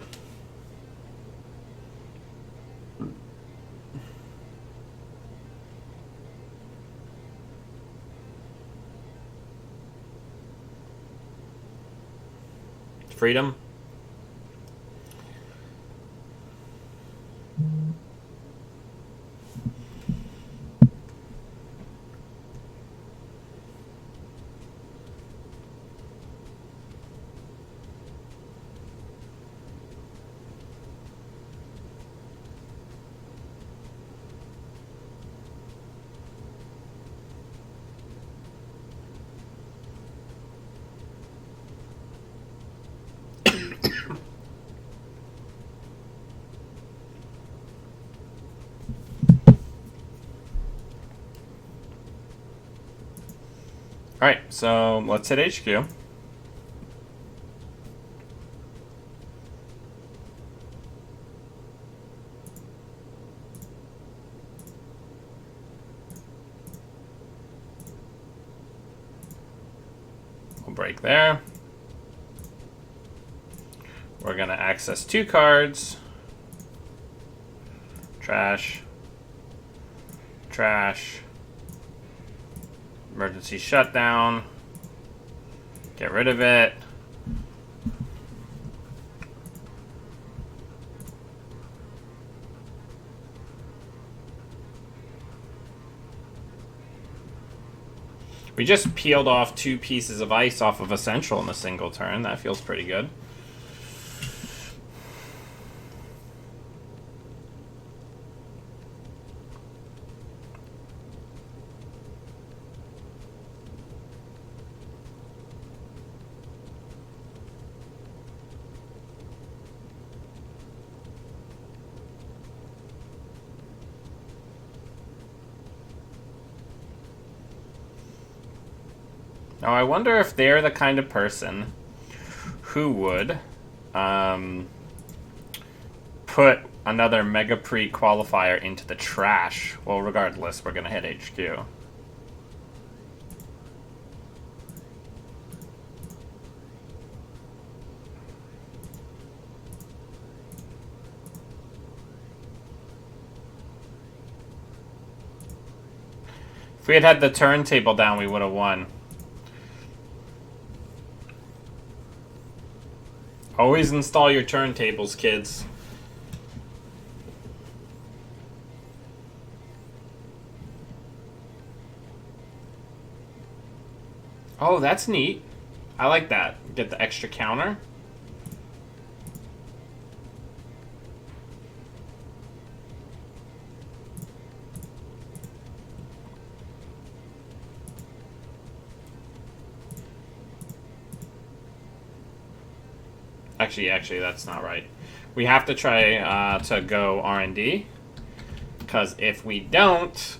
Freedom? Alright, so let's hit HQ. We'll break there. We're gonna access 2 cards. Trash. Trash. Emergency shutdown. Get rid of it. We just peeled off 2 pieces of ice off of a central in a single turn. That feels pretty good. Now, I wonder if they're the kind of person who would put another Mega Pre qualifier into the trash. Well, regardless, we're going to hit HQ. If we had had the turntable down, we would have won. Always install your turntables, kids. Oh, that's neat. I like that. Get the extra counter. Actually, that's not right. We have to try to go R&D. Because if we don't,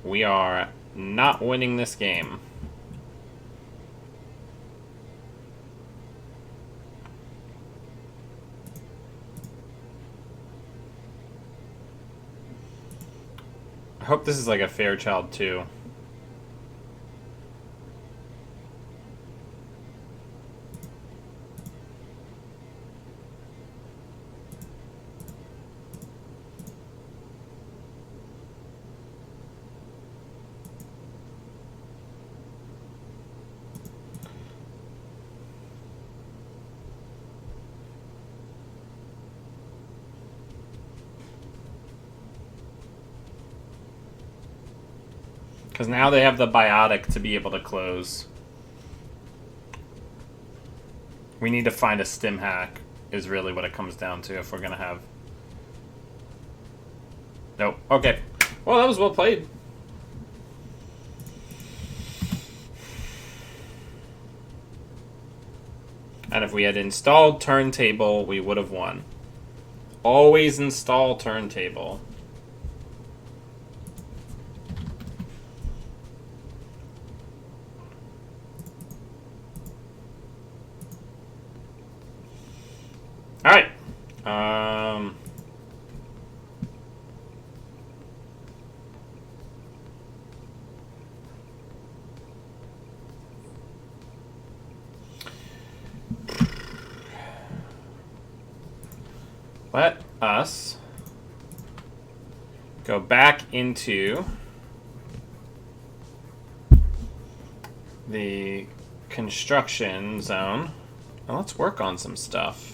we are not winning this game. I hope this is like a Fairchild 2. Because now they have the biotic to be able to close. We need to find a stim hack, is really what it comes down to if we're going to have... Nope. Okay. Well, that was well played. And if we had installed turntable, we would have won. Always install turntable. All right. Let us go back into the construction zone and let's work on some stuff.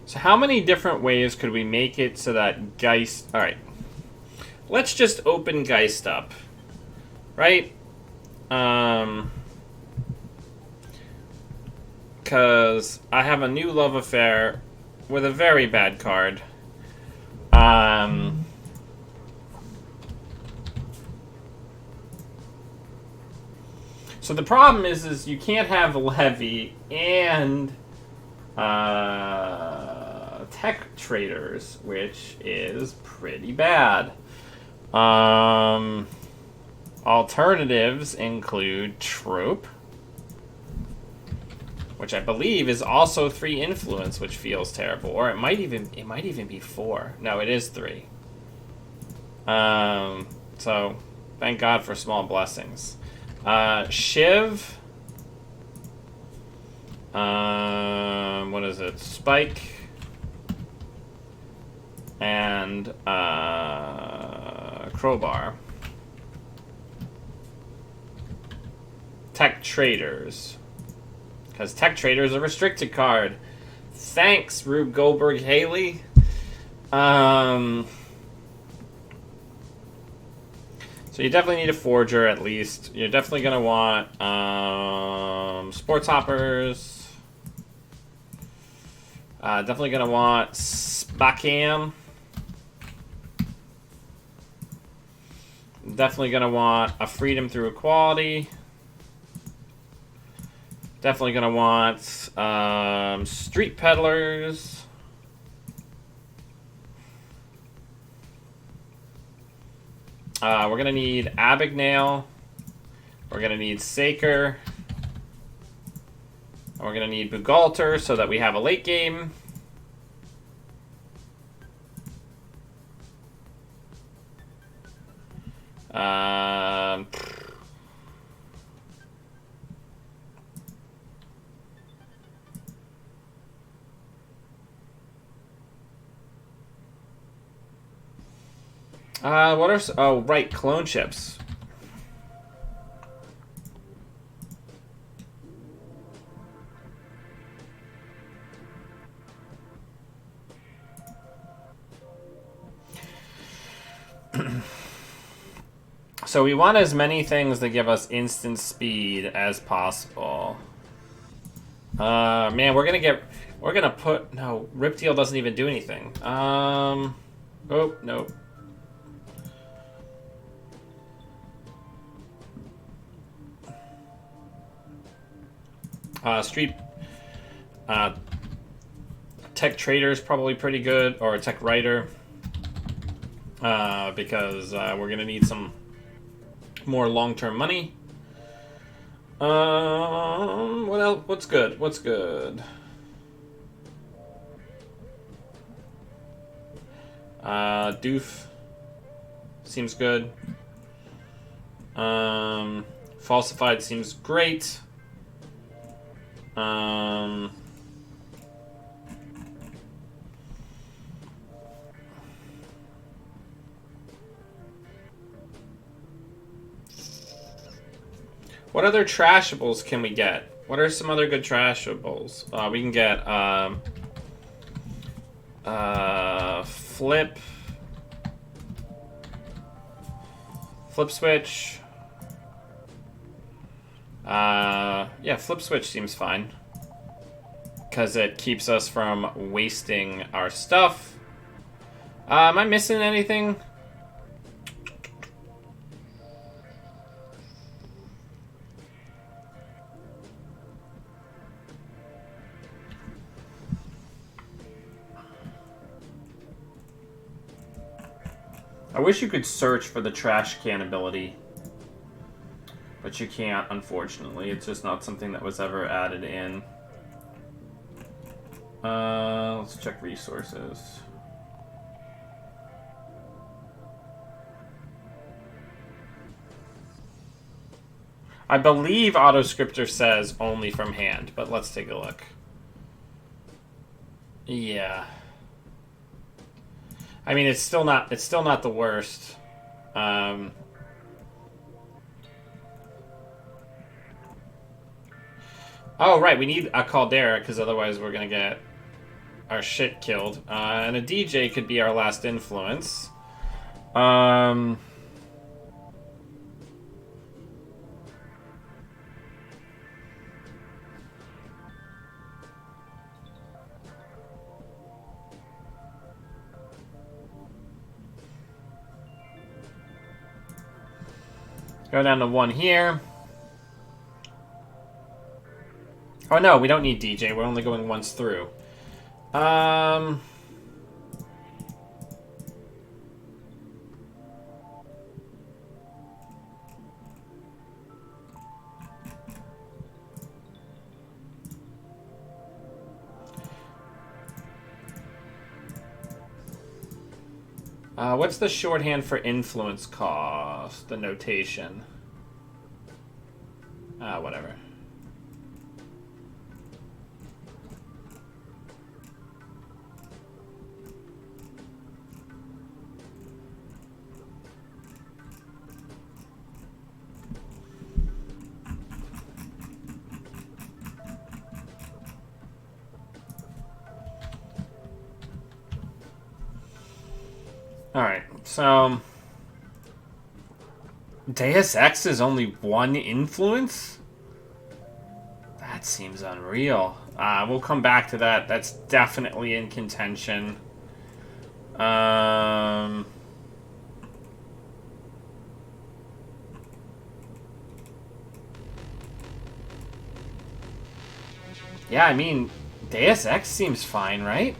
So how many different ways could we make it so that Geist... Alright. Let's just open Geist up. Right? Because I have a new love affair with a very bad card. So the problem is you can't have Levy and... tech traders, which is pretty bad. Alternatives include trope, which I believe is also 3 influence, which feels terrible. Or it might even be 4. No, it is 3. So thank God for small blessings. Shiv. What is it? Spike. And crowbar. Tech traders. Because tech traders are a restricted card. Thanks, Rube Goldberg Haley. So you definitely need a forger at least. You're definitely gonna want sports hoppers. Definitely gonna want Spacam. Definitely gonna want a freedom through equality. Definitely gonna want street peddlers. We're gonna need Abagnale. We're gonna need Saker. And we're going to need Bugalter so that we have a late game. What are... Oh, right, clone chips. So we want as many things that give us instant speed as possible. Man, we're gonna put... No, Rip Deal doesn't even do anything. Oh, no. Street... Tech Trader is probably pretty good, or Tech Writer. Because we're gonna need some more long-term money. What else? What's good? What's good? Doof seems good. Falsified seems great. What other trashables can we get? What are some other good trashables? We can get flip switch. Yeah, flip switch seems fine because it keeps us from wasting our stuff. Am I missing anything? I wish you could search for the trash can ability, but you can't, unfortunately. It's just not something that was ever added in. Let's check resources. I believe AutoScripter says only from hand, but let's take a look. Yeah. I mean, it's still not the worst. Oh, right, we need a Caldera, because otherwise we're going to get our shit killed. And a DJ could be our last influence. Go down to one here. Oh no, we don't need DJ. We're only going once through. What's the shorthand for influence cost? The notation. Whatever. Alright, so... Deus Ex is only one influence? That seems unreal. We'll come back to that. That's definitely in contention. Yeah, I mean, Deus Ex seems fine, right?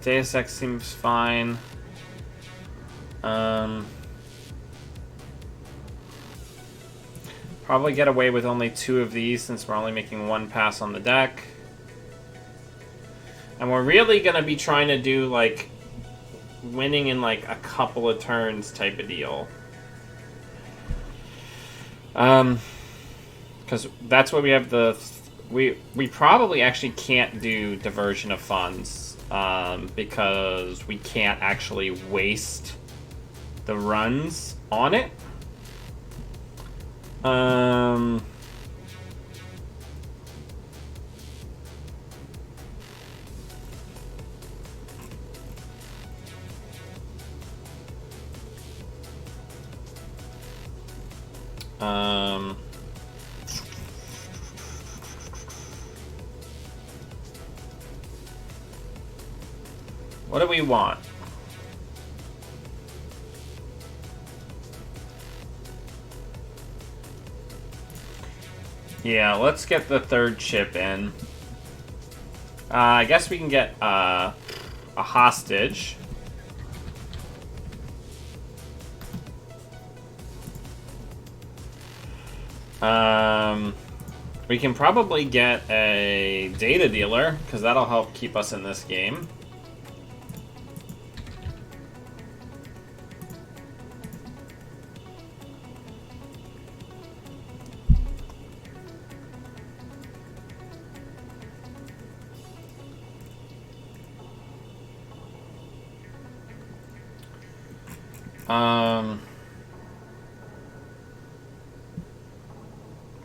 Deus Ex seems fine. Probably get away with only 2 of these since we're only making 1 pass on the deck. And we're really going to be trying to do, like, winning in, like, a couple of turns type of deal. Because that's what we have the... We probably actually can't do diversion of funds. Because we can't actually waste the runs on it. What do we want? Yeah, let's get the 3rd chip in. I guess we can get a hostage. We can probably get a data dealer, because that'll help keep us in this game.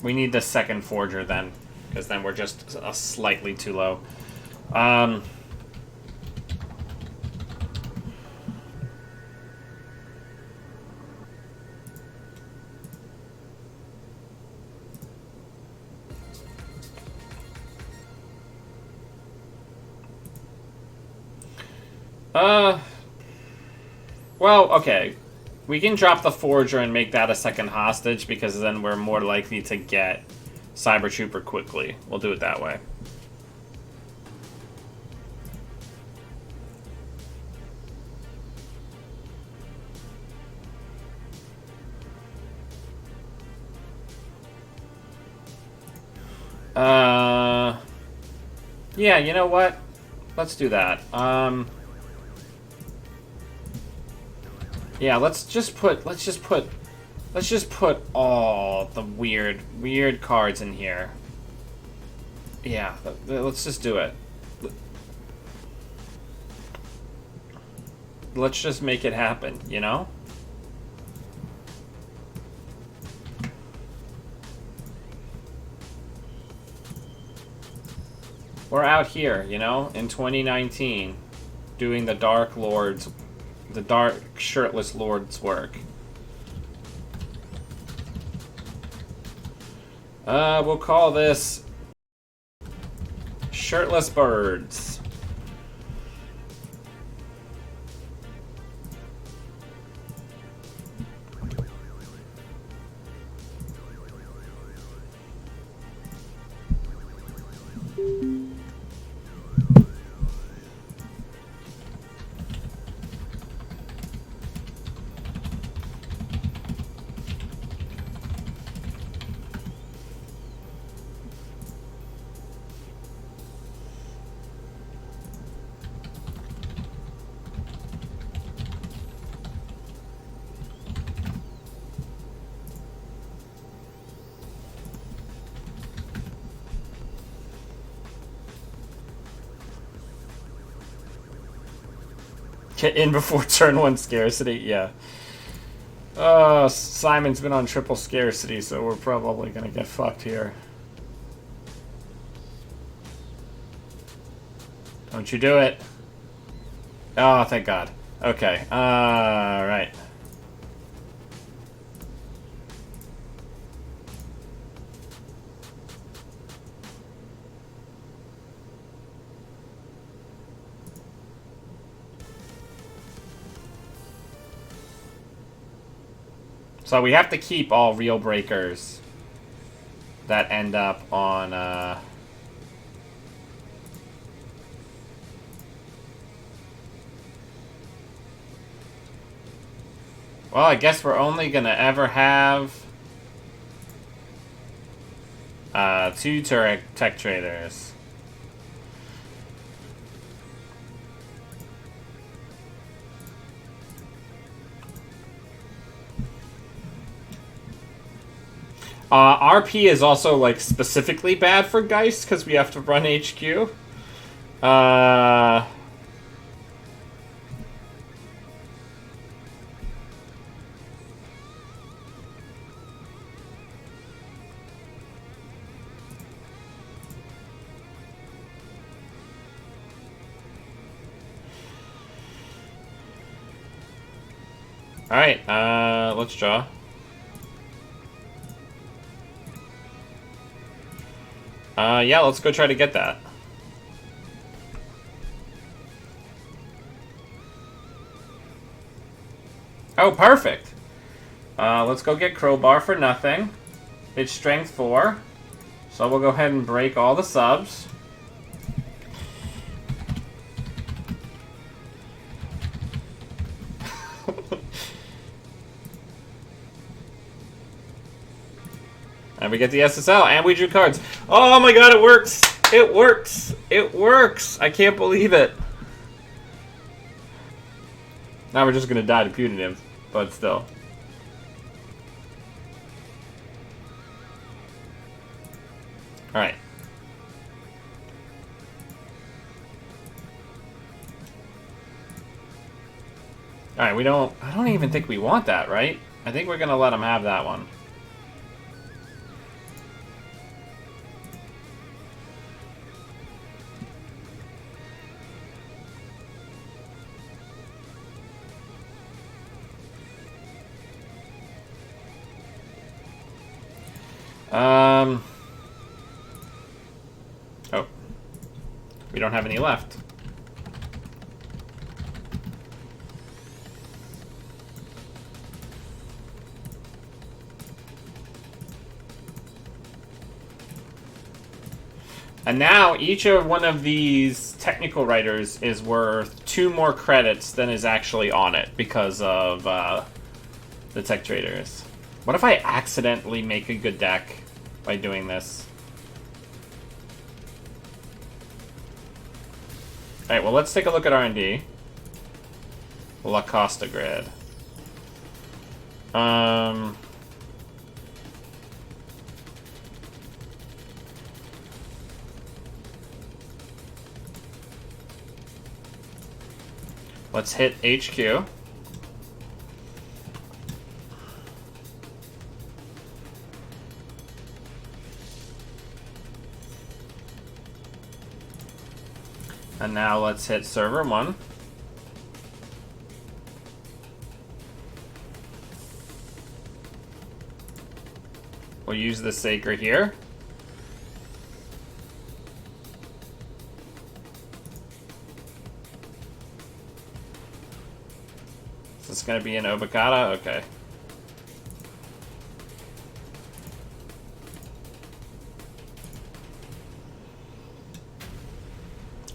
We need the 2nd forger then, because then we're just slightly too low. Well, okay. We can drop the forger and make that a 2nd hostage, because then we're more likely to get Cyber Trooper quickly. We'll do it that way. Yeah, you know what? Let's do that. Yeah, let's just put all the weird cards in here. Yeah, let's just do it. Let's just make it happen, you know? We're out here, you know, in 2019, doing the Dark Shirtless Lord's work. We'll call this Shirtless Birds. Get in before turn 1 scarcity, yeah. Simon's been on triple scarcity, so we're probably gonna get fucked here. Don't you do it. Oh, thank God. Okay, right. So we have to keep all real breakers that end up on, Well, I guess we're only gonna ever have 2 tech traders. RP is also like specifically bad for Geist because we have to run HQ. Alright, let's draw. Yeah, let's go try to get that. Oh, perfect! Let's go get Crowbar for nothing. It's strength 4. So we'll go ahead and break all the subs. And we get the SSL, and we drew cards. Oh my god, it works! It works! It works! I can't believe it. Now we're just gonna die to punitive, but still. Alright. Alright, I don't even think we want that, right? I think we're gonna let him have that one. Oh. We don't have any left. And now each of one of these technical writers is worth 2 more credits than is actually on it because of the tech traders. What if I accidentally make a good deck by doing this? Alright, well let's take a look at R&D. La Costa grid. Let's hit HQ. And now let's hit server 1. We'll use the Sacred here. Is this going to be an Obokata? Okay.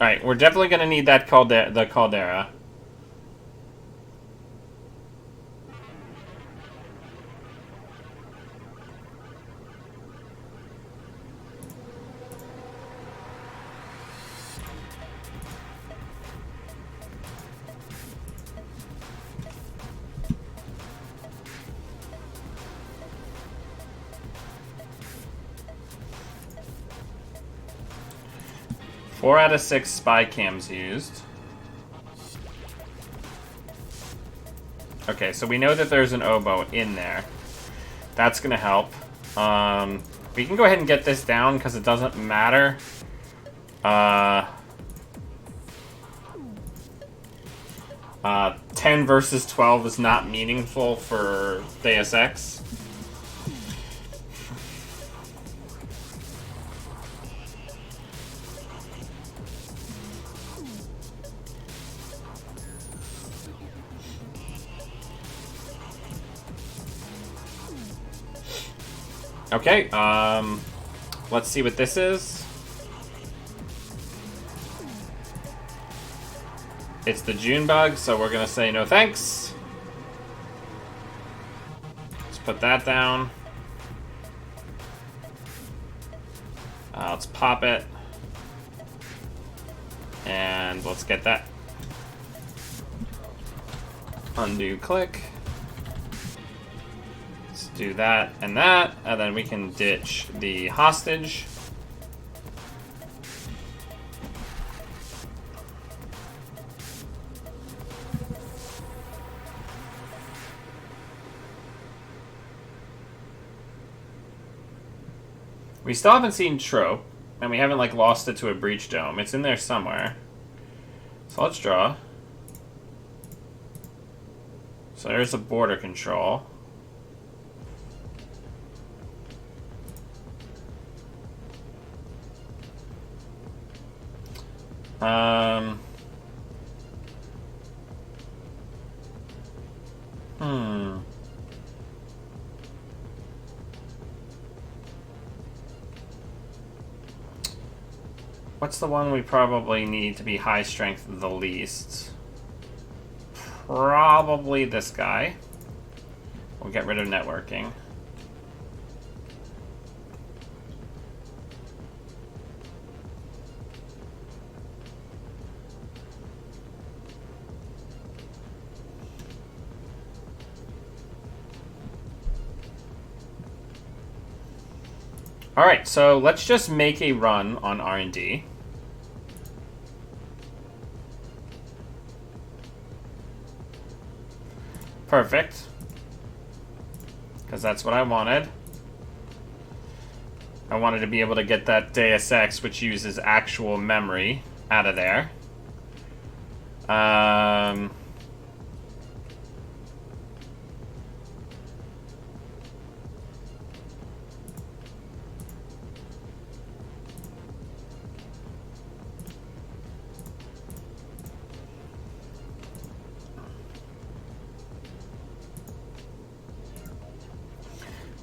Alright, we're definitely going to need that the Caldera. Four out of 6 spy cams used. Okay, so we know that there's an oboe in there. That's gonna help. We can go ahead and get this down because it doesn't matter. 10 versus 12 is not meaningful for Deus Ex. Okay, let's see what this is. It's the June bug, so we're gonna say no thanks. put that down. Let's pop it. And let's get that. Undo click. Let's do that, and then we can ditch the hostage. We still haven't seen Trope, and we haven't, like, lost it to a breach dome. It's in there somewhere. So let's draw. So there's the border control. What's the one we probably need to be high strength the least? Probably this guy. We'll get rid of networking. Alright, so let's just make a run on R&D. Perfect. Because that's what I wanted. I wanted to be able to get that Deus Ex, which uses actual memory, out of there.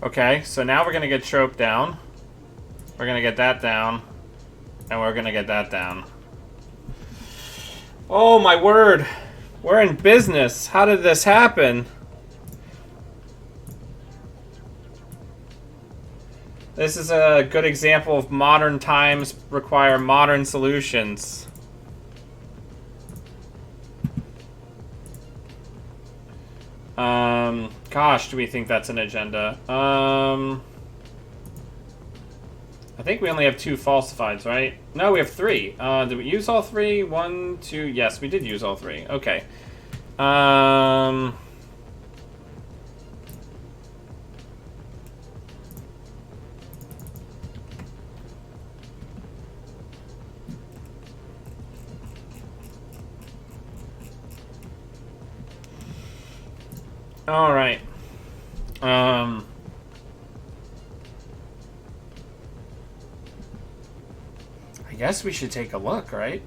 Okay, so now we're going to get Trope down. We're going to get that down. And we're going to get that down. Oh my word! We're in business! How did this happen? This is a good example of modern times require modern solutions. Gosh, do we think that's an agenda? I think we only have 2 falsifieds, right? No, we have 3. Did we use all 3? 1, 2. Yes, we did use all 3. Okay. All right. I guess we should take a look, right?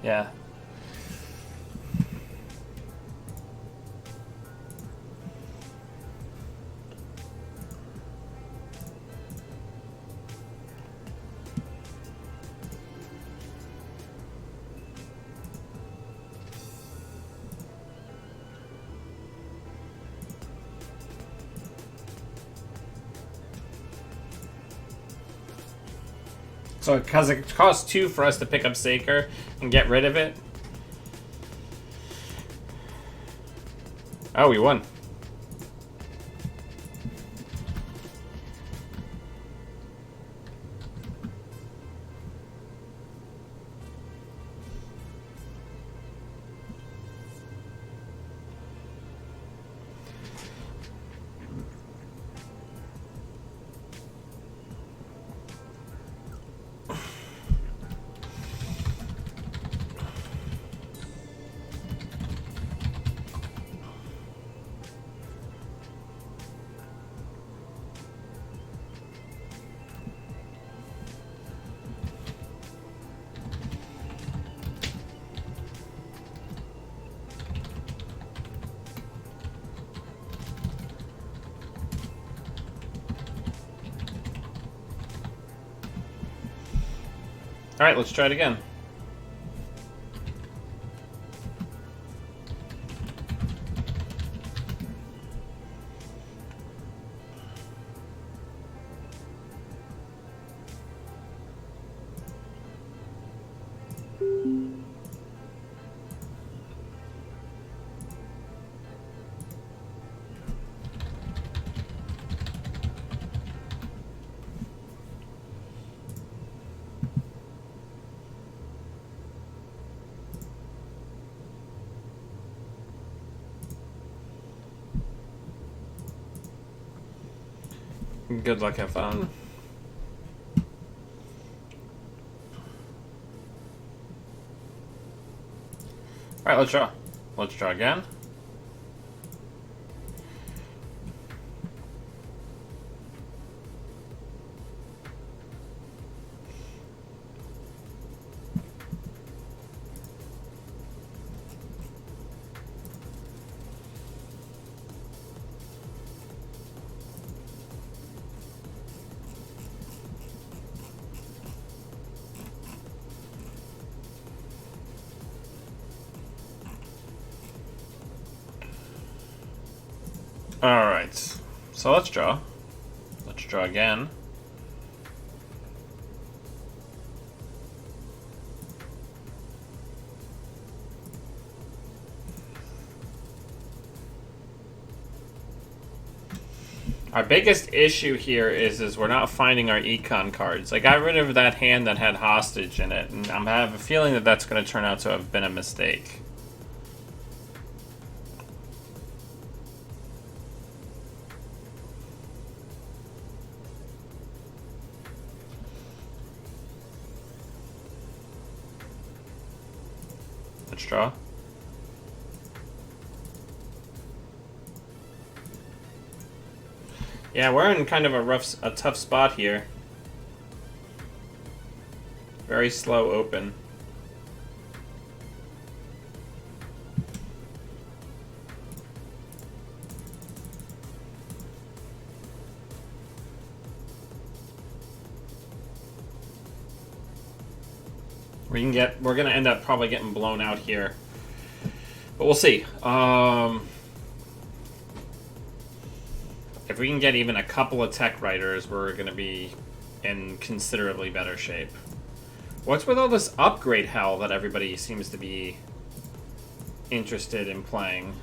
Yeah. So, because it costs 2 for us to pick up Saker and get rid of it. Oh, we won. Alright, let's try it again. Good luck, have fun. Alright, let's draw. Let's draw again. Alright, so let's draw. Let's draw again. Our biggest issue here is we're not finding our econ cards. I got rid of that hand that had hostage in it, and I have a feeling that that's going to turn out to have been a mistake. Let's draw. Yeah, we're in kind of a tough spot here. Very slow open. We're gonna end up probably getting blown out here, but we'll see. If we can get even a couple of tech writers, we're gonna be in considerably better shape. What's with all this upgrade hell that everybody seems to be interested in playing?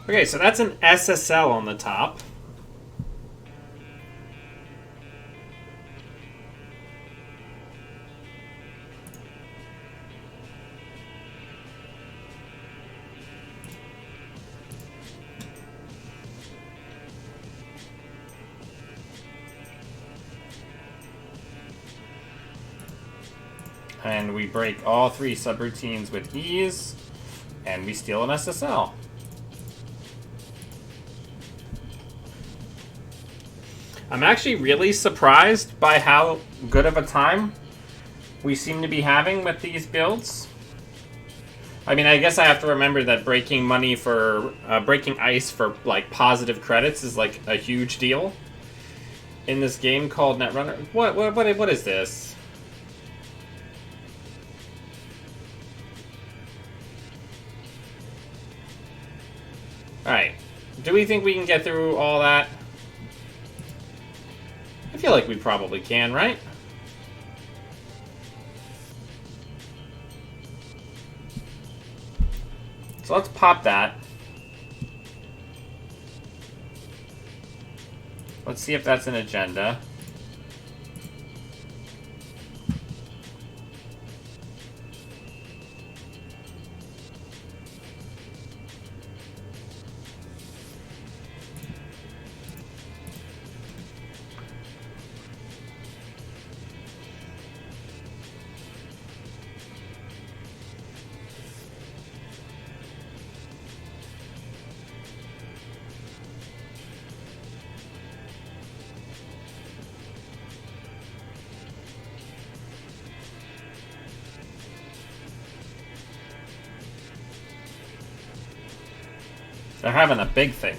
Okay, so that's an SSL on the top. And we break all three subroutines with ease, and we steal an SSL. I'm actually really surprised by how good of a time we seem to be having with these builds. I mean, I guess I have to remember that breaking money for breaking ice for like positive credits is like a huge deal in this game called Netrunner. What is this? All right, do we think we can get through all that? I feel like we probably can, right? So let's pop that. Let's see if that's an agenda. They're having a big think.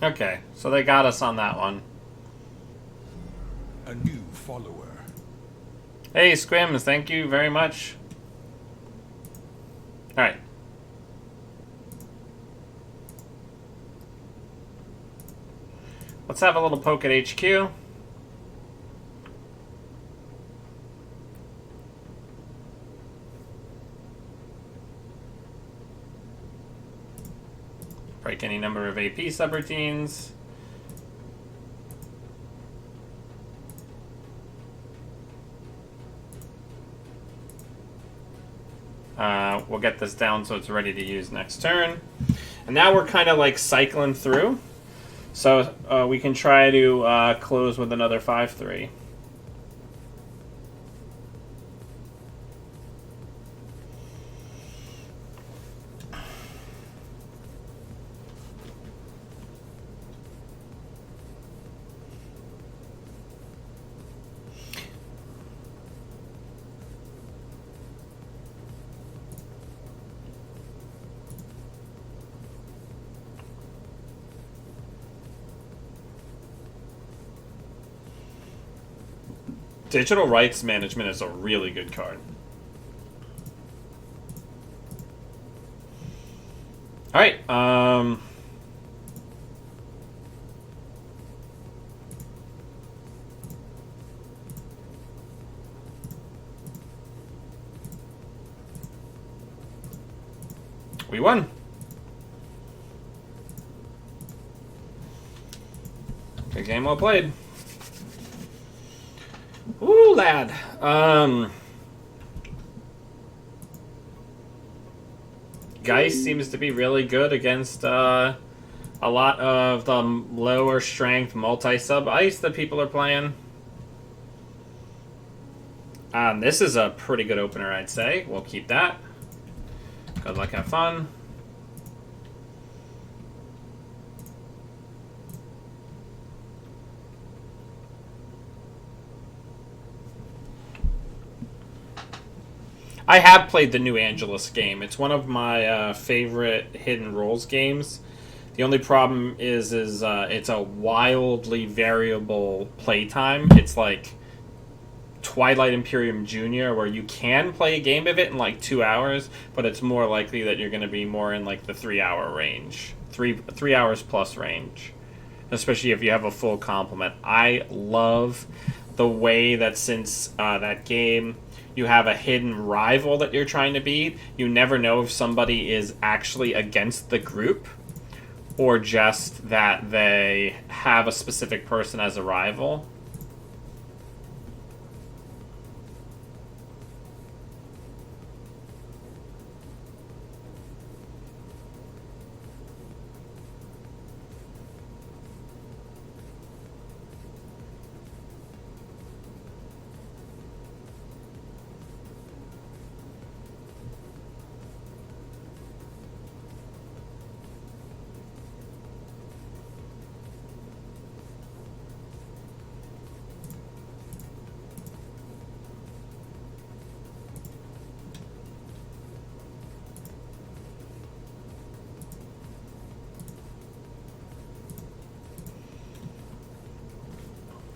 Okay, so they got us on that one. A new follower. Hey, Squims, thank you very much. Alright. Let's have a little poke at HQ. Break any number of AP subroutines. We'll get this down so it's ready to use next turn. And now we're kind of like cycling through. So we can try to close with another 5-3. Digital Rights Management is a really good card. Alright, we won. Good game, well played. Ooh, lad. Geist seems to be really good against a lot of the lower strength multi-sub ice that people are playing. This is a pretty good opener, I'd say. We'll keep that. Good luck, have fun. I have played the new Angelus game. It's one of my favorite Hidden Roles games. The only problem is it's a wildly variable playtime. It's like Twilight Imperium Junior, where you can play a game of it in like 2 hours, but it's more likely that you're going to be more in like the 3-hour range, 3 hours plus range, especially if you have a full complement. I love the way that since that game, you have a hidden rival that you're trying to beat. You never know if somebody is actually against the group or just that they have a specific person as a rival.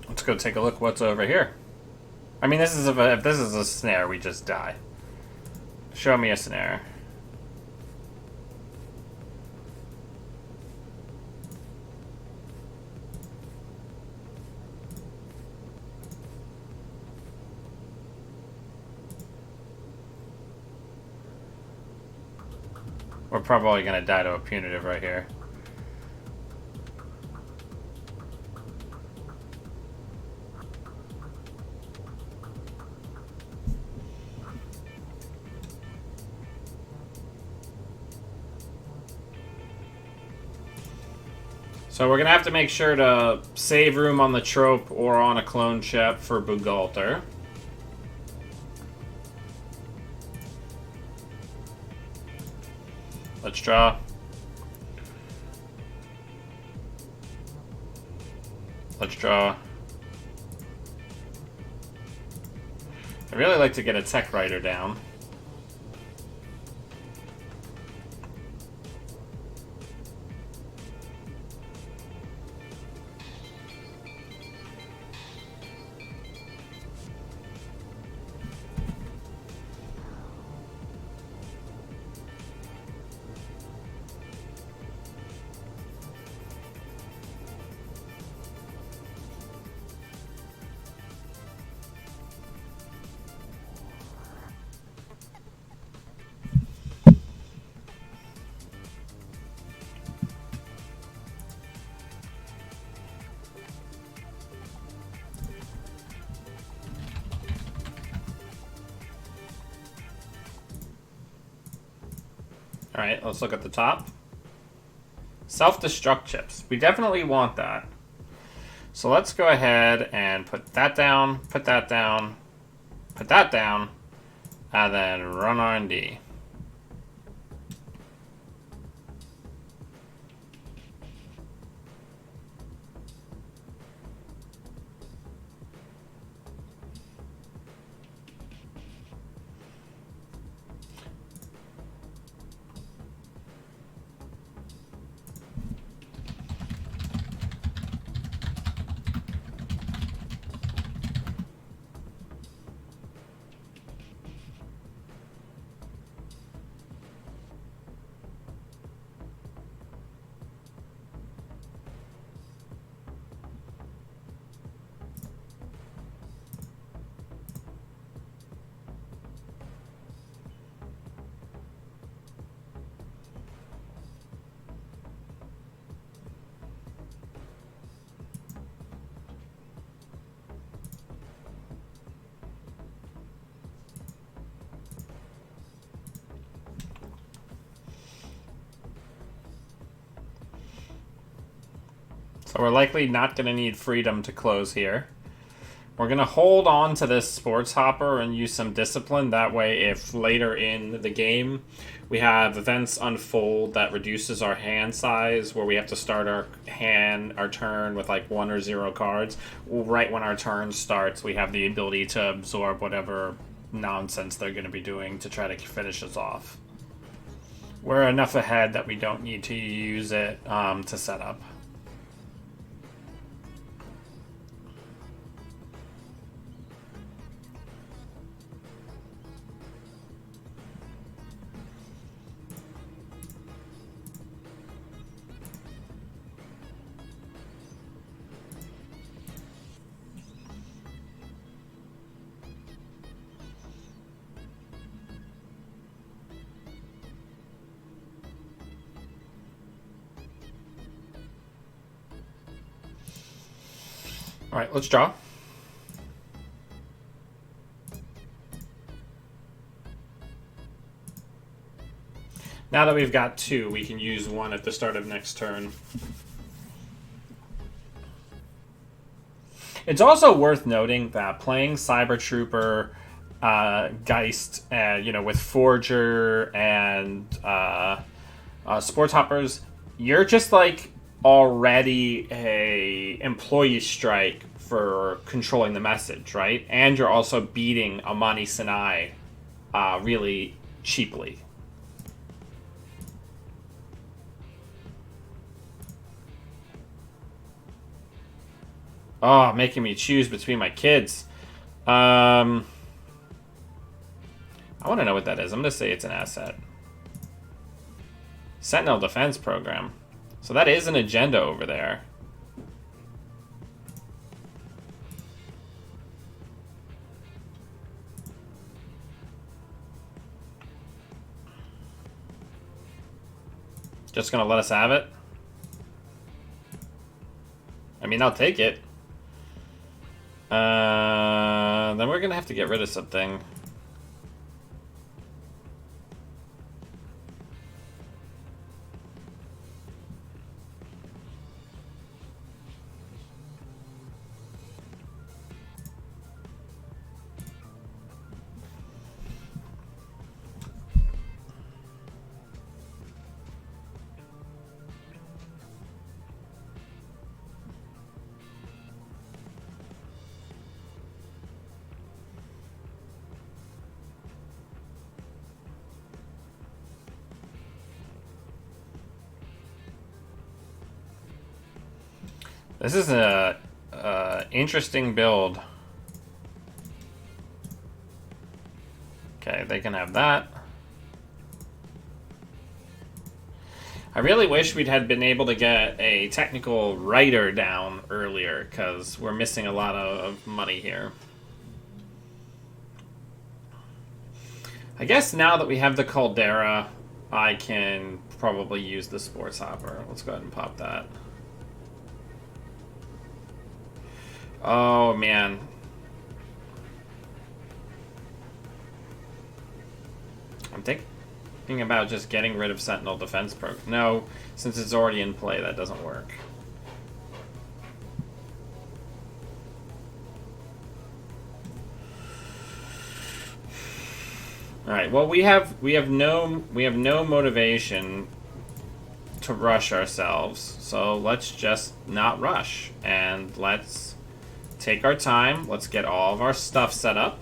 Let's go take a look what's over here. I mean, this is if this is a snare, we just die. Show me a snare. We're probably gonna die to a punitive right here. So we're gonna have to make sure to save room on the trope or on a clone ship for Bugalter. Let's draw. Let's draw. I'd really like to get a tech writer down. Alright, let's look at the top. Self-destruct chips. We definitely want that. So let's go ahead and put that down, put that down, put that down, and then run R&D. So we're likely not going to need freedom to close here. We're going to hold on to this sports hopper and use some discipline. That way, if later in the game we have events unfold that reduces our hand size, where we have to start our turn with like 1 or 0 cards, right when our turn starts, we have the ability to absorb whatever nonsense they're going to be doing to try to finish us off. We're enough ahead that we don't need to use it to set up. Alright, let's draw. Now that we've got 2, we can use 1 at the start of next turn. It's also worth noting that playing Cyber Trooper, Geist, with Forger and Sports Hoppers, you're just like already a employee strike for controlling the message, right? And you're also beating Amani Sinai really cheaply. Oh, making me choose between my kids. I want to know what that is. I'm going to say it's an asset. Sentinel Defense Program. So that is an agenda over there. Just gonna let us have it? I mean, I'll take it. Then we're gonna have to get rid of something. This is a interesting build. Okay, they can have that. I really wish we'd had been able to get a technical writer down earlier, because we're missing a lot of money here. I guess now that we have the Caldera, I can probably use the Sports Hopper. Let's go ahead and pop that. Oh, man. I'm thinking about just getting rid of Sentinel Defense Perk. No, since it's already in play, that doesn't work. All right. Well, we have no motivation to rush ourselves. So let's just not rush, and let's take our time. Let's get all of our stuff set up.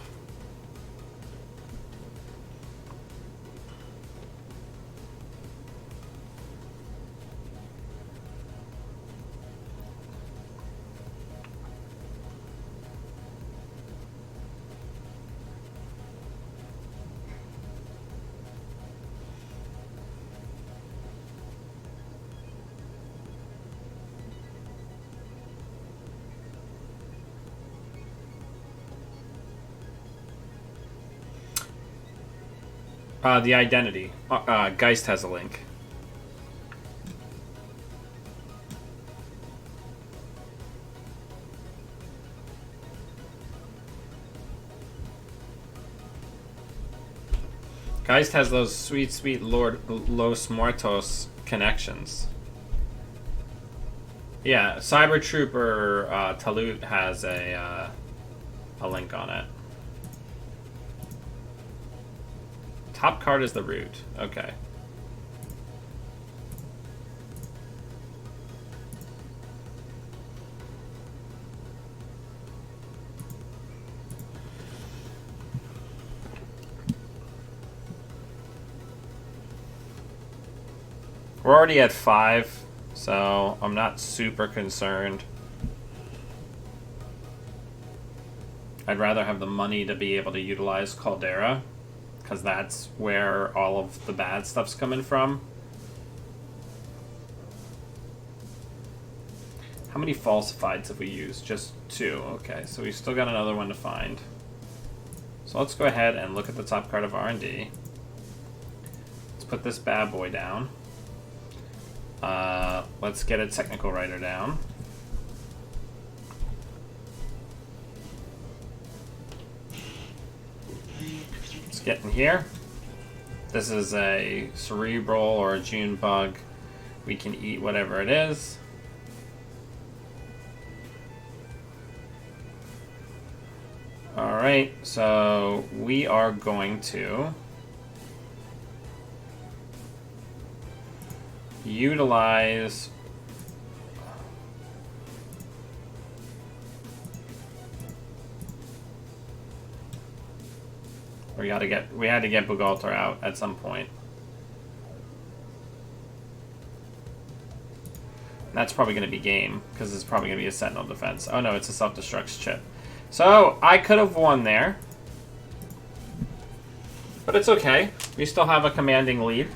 The identity. Geist has a link. Geist has those sweet, sweet Lord Los Muertos connections. Yeah, Cyber Trooper Talut has a link on it. Top card is the root. Okay. We're already at 5, so I'm not super concerned. I'd rather have the money to be able to utilize Caldera, because that's where all of the bad stuff's coming from. How many falsifieds have we used? Just 2. Okay, so we've still got another one to find. So let's go ahead and look at the top card of R&D. Let's put this bad boy down. Let's get a technical writer down. Let's get in here. This is a cerebral or a June bug. We can eat whatever it is. Alright, so we are going to utilize we had to get Bugalter out at some point. That's probably going to be game, because it's probably going to be a Sentinel defense. Oh no, it's a self-destruct chip. So, I could have won there. But it's okay. We still have a commanding lead.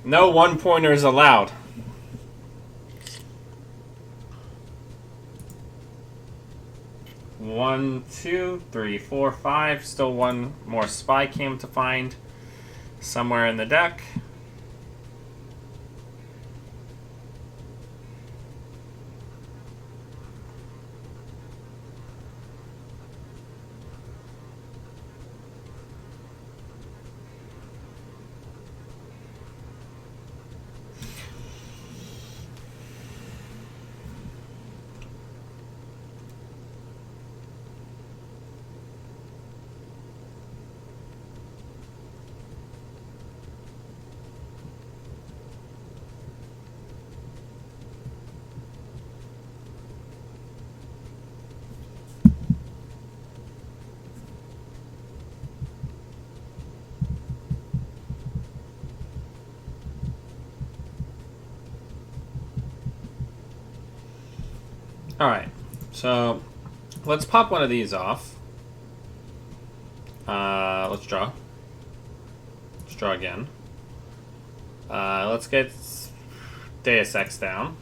No one-pointers allowed. One, two, three, four, five. Still one more spy cam to find somewhere in the deck. Alright, so let's pop one of these off. Let's draw. Let's draw again. Let's get Deus Ex down,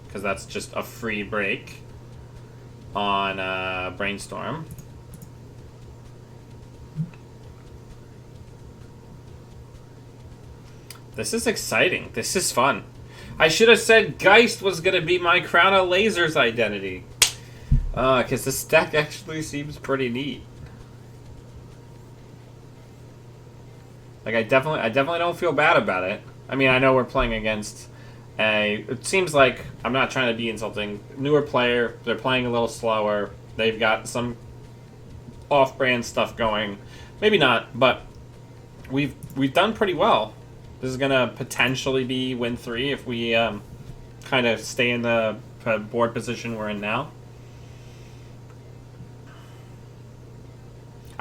because that's just a free break on Brainstorm. This is exciting. This is fun. I should have said Geist was going to be my Crown of Lasers identity. Because this deck actually seems pretty neat. Like, I definitely don't feel bad about it. I mean, I know we're playing against a... It seems like, I'm not trying to be insulting, newer player. They're playing a little slower. They've got some off-brand stuff going. Maybe not, but we've done pretty well. This is going to potentially be win 3 if we kind of stay in the board position we're in now.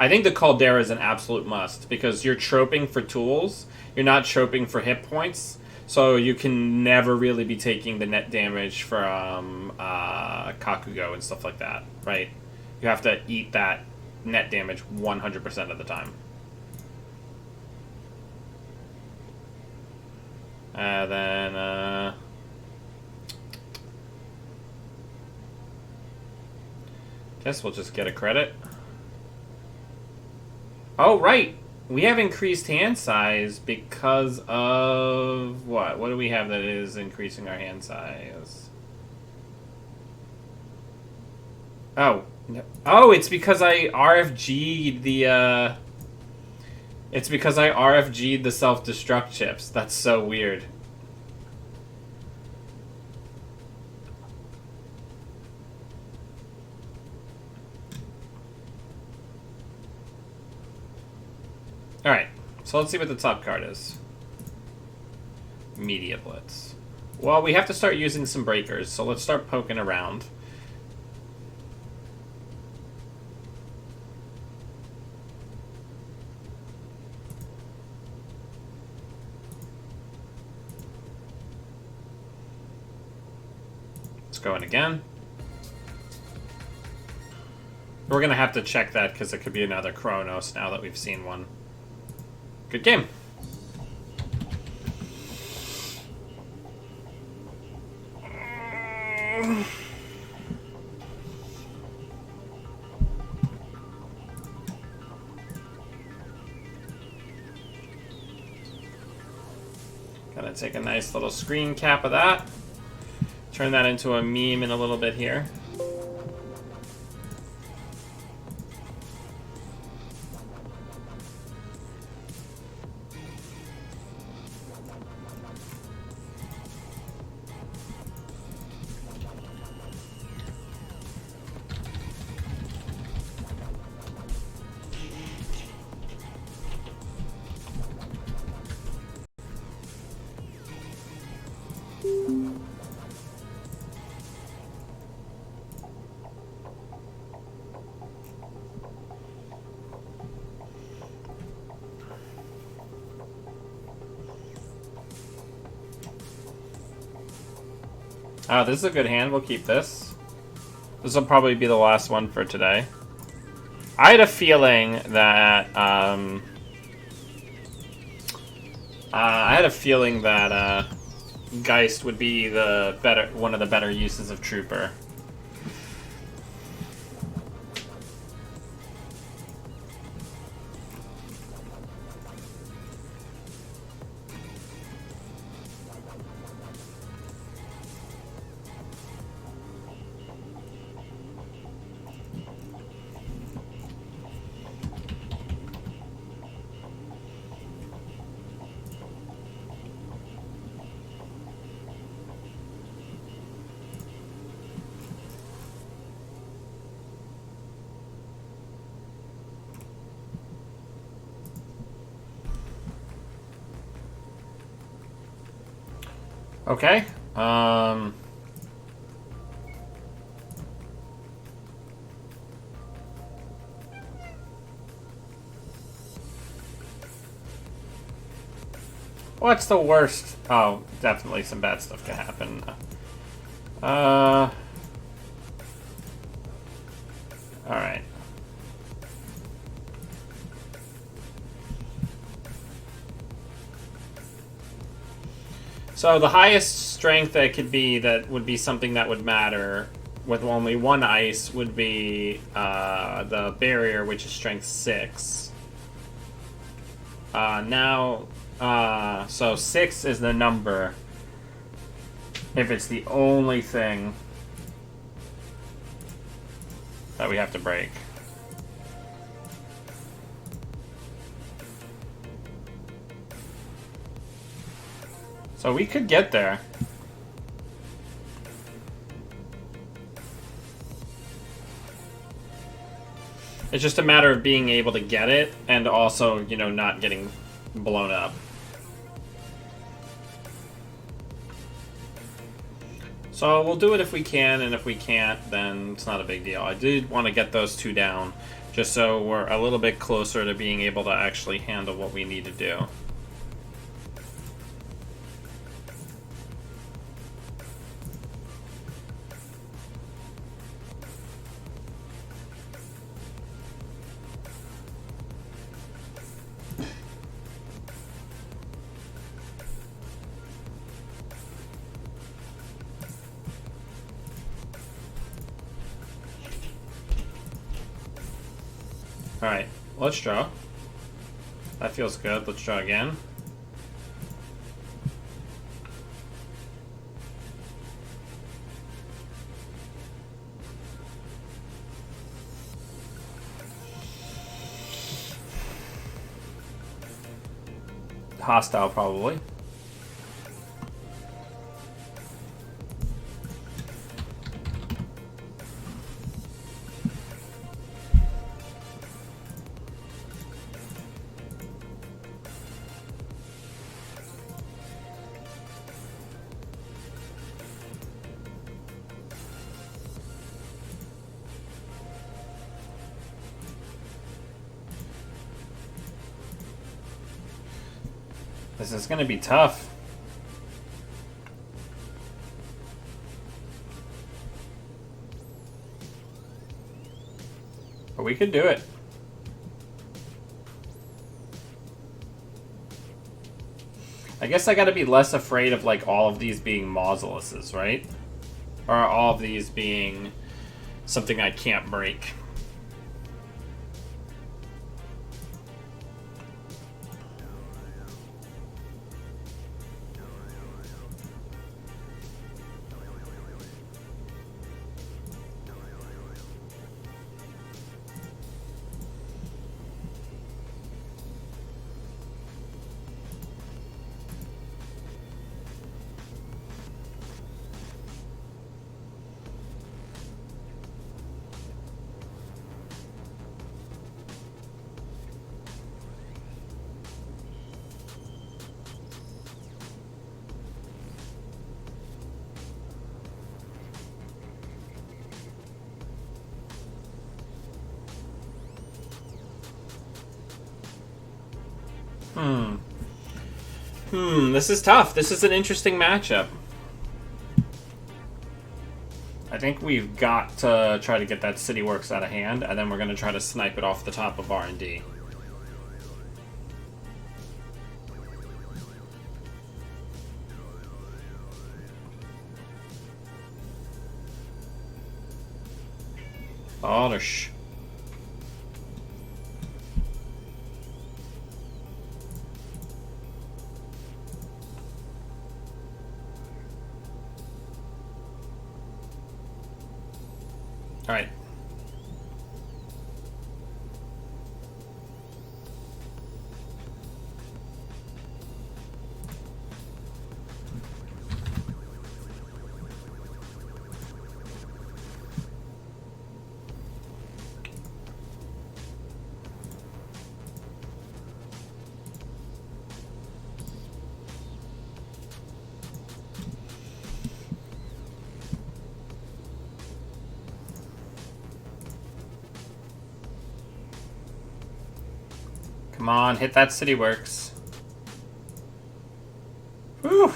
I think the Caldera is an absolute must because you're troping for tools. You're not troping for hit points. So you can never really be taking the net damage from Kakugo and stuff like that, right? You have to eat that net damage 100% of the time. Then, guess we'll just get a credit. Oh, right! We have increased hand size because of what? What do we have that is increasing our hand size? Oh. Oh, it's because I RFG'd the, It's because I RFG'd the self-destruct chips. That's so weird. Alright, so let's see what the top card is. Media Blitz. Well, we have to start using some breakers, so let's start poking around. Go in again. We're gonna have to check that because it could be another Chronos now that we've seen one. Good game. Gonna take a nice little screen cap of that. Turn that into a meme in a little bit here. Oh, this is a good hand. We'll keep this. This will probably be the last one for today. I had a feeling that I had a feeling that Geist would be one of the better uses of Trooper. Okay. What's the worst? Oh, definitely some bad stuff can happen. Alright. So the highest strength that could be, that would be something that would matter with only one ice, would be the barrier, which is strength 6. So 6 is the number if it's the only thing that we have to break. So we could get there. It's just a matter of being able to get it and also, you know, not getting blown up. So we'll do it if we can, and if we can't, then it's not a big deal. I did want to get those 2 down, just so we're a little bit closer to being able to actually handle what we need to do. Alright, let's draw. That feels good. Let's draw again. Hostile, probably. This is going to be tough. But we could do it. I guess I got to be less afraid of like all of these being Mausoleses, right? Or all of these being something I can't break. This is tough. This is an interesting matchup. I think we've got to try to get that City Works out of hand, and then we're going to try to snipe it off the top of R&D. Oh, no sh... Alright. Come on, hit that city works. Whew.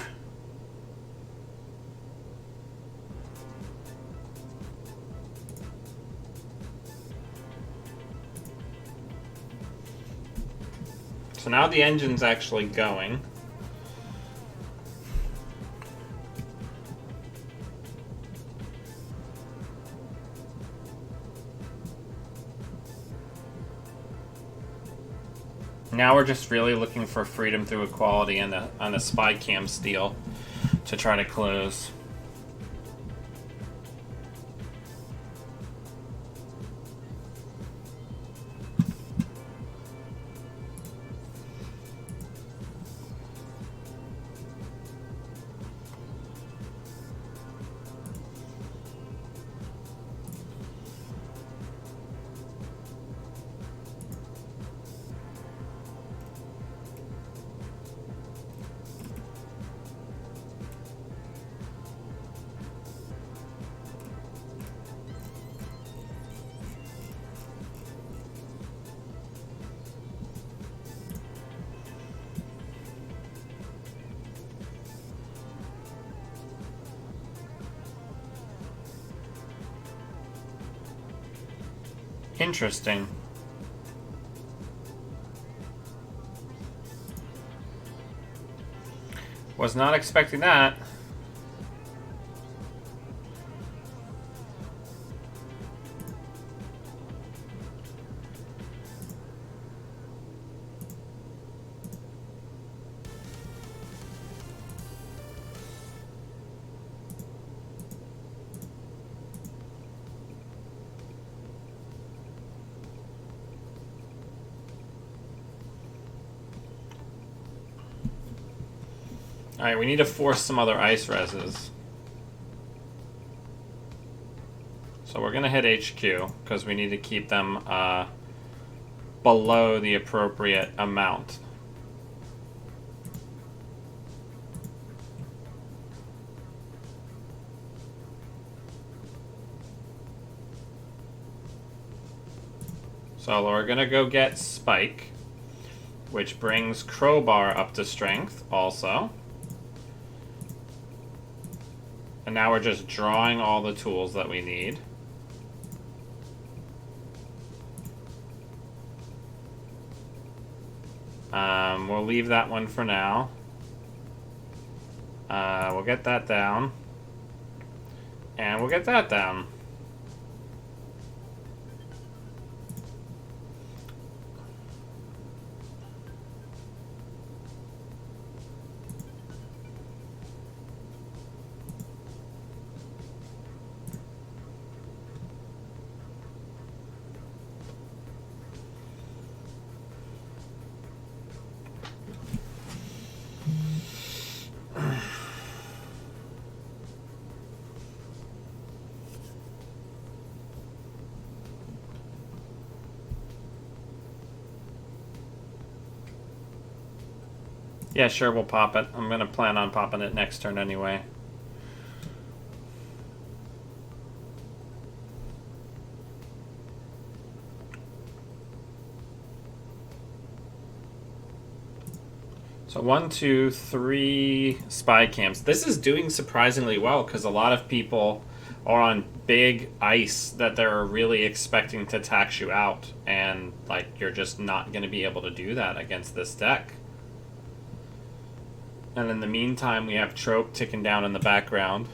So now the engine's actually going. Now we're just really looking for freedom through equality and on a spy cam steal to try to close. Interesting. Was not expecting that. Alright, we need to force some other ice reses. So we're going to hit HQ, because we need to keep them below the appropriate amount. So we're going to go get Spike, which brings Crowbar up to strength also. And now we're just drawing all the tools that we need. We'll leave that one for now. We'll get that down. And we'll get that down. Yeah, sure, we'll pop it. I'm going to plan on popping it next turn anyway. So 1, 2, 3 spy cams. This is doing surprisingly well because a lot of people are on big ice that they're really expecting to tax you out. And like you're just not going to be able to do that against this deck. And in the meantime, we have Trope ticking down in the background.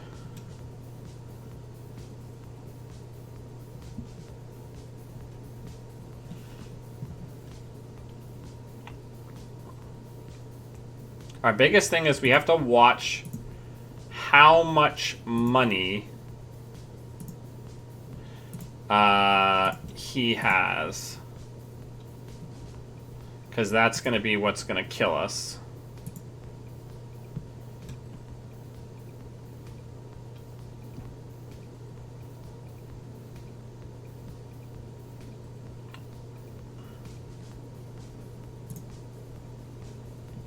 Our biggest thing is we have to watch how much money he has. Because that's going to be what's going to kill us.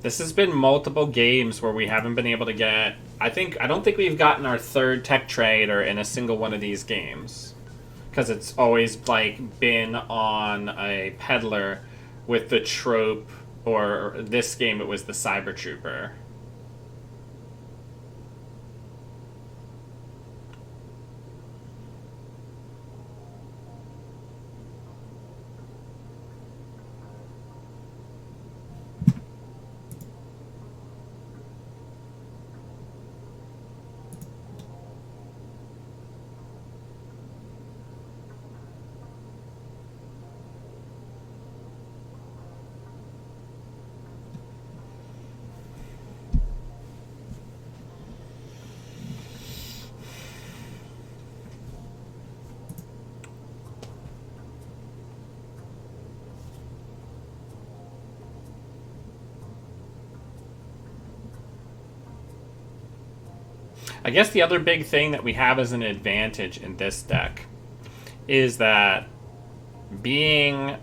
This has been multiple games where we haven't been able to get... I don't think we've gotten our third tech trader in a single one of these games. Because it's always, like, been on a peddler with the trope, or this game it was the Cyber Trooper. I guess the other big thing that we have as an advantage in this deck is that being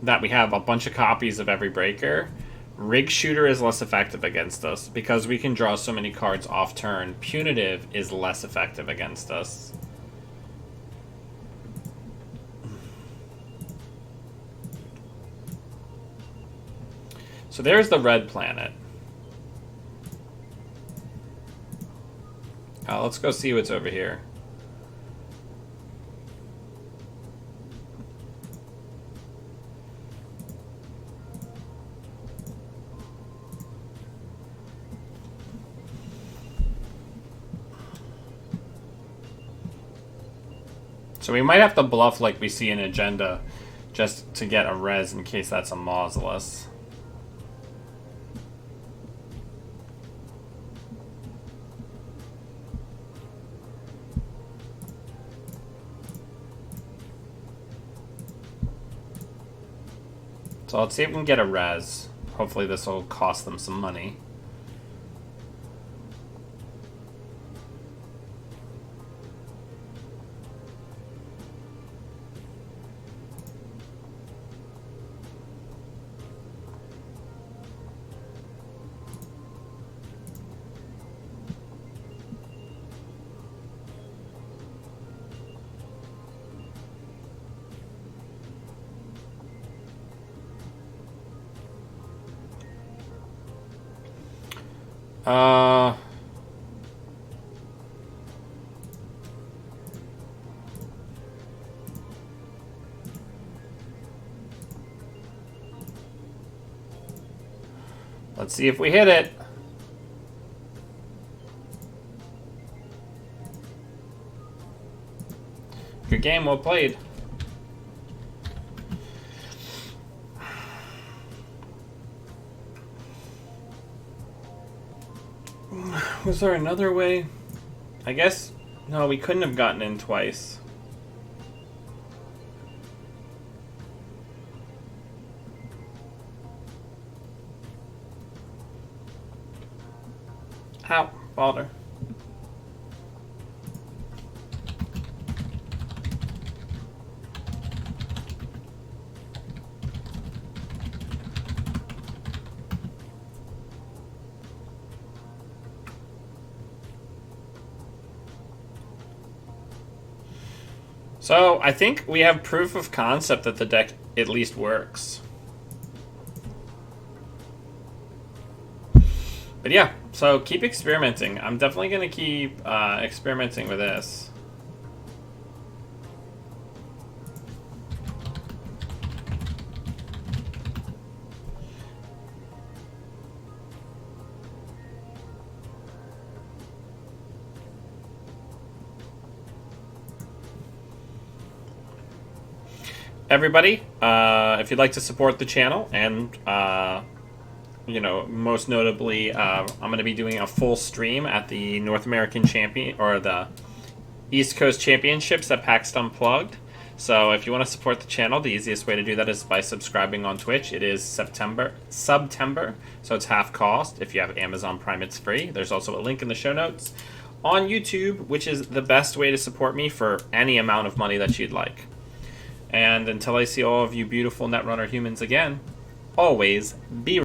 that we have a bunch of copies of every breaker, Rig Shooter is less effective against us because we can draw so many cards off turn. Punitive is less effective against us. So there's the red planet. Let's go see what's over here. So we might have to bluff like we see in Agenda just to get a res in case that's a Mausolus. So let's see if we can get a res. Hopefully this will cost them some money. Let's see if we hit it. Good game, well played. Was there another way? I guess... No, we couldn't have gotten in twice. Ow, Balder. So, I think we have proof of concept that the deck at least works. But yeah, so keep experimenting. I'm definitely going to keep experimenting with this. Everybody, if you'd like to support the channel and you know, most notably, I'm going to be doing a full stream at the North American Champion, or the East Coast Championships at PAX Unplugged. So if you want to support the channel, the easiest way to do that is by subscribing on Twitch. It is September, so it's half cost. If you have Amazon Prime, it's free. There's also a link in the show notes. On YouTube, which is the best way to support me for any amount of money that you'd like. And until I see all of you beautiful Netrunner humans again, always be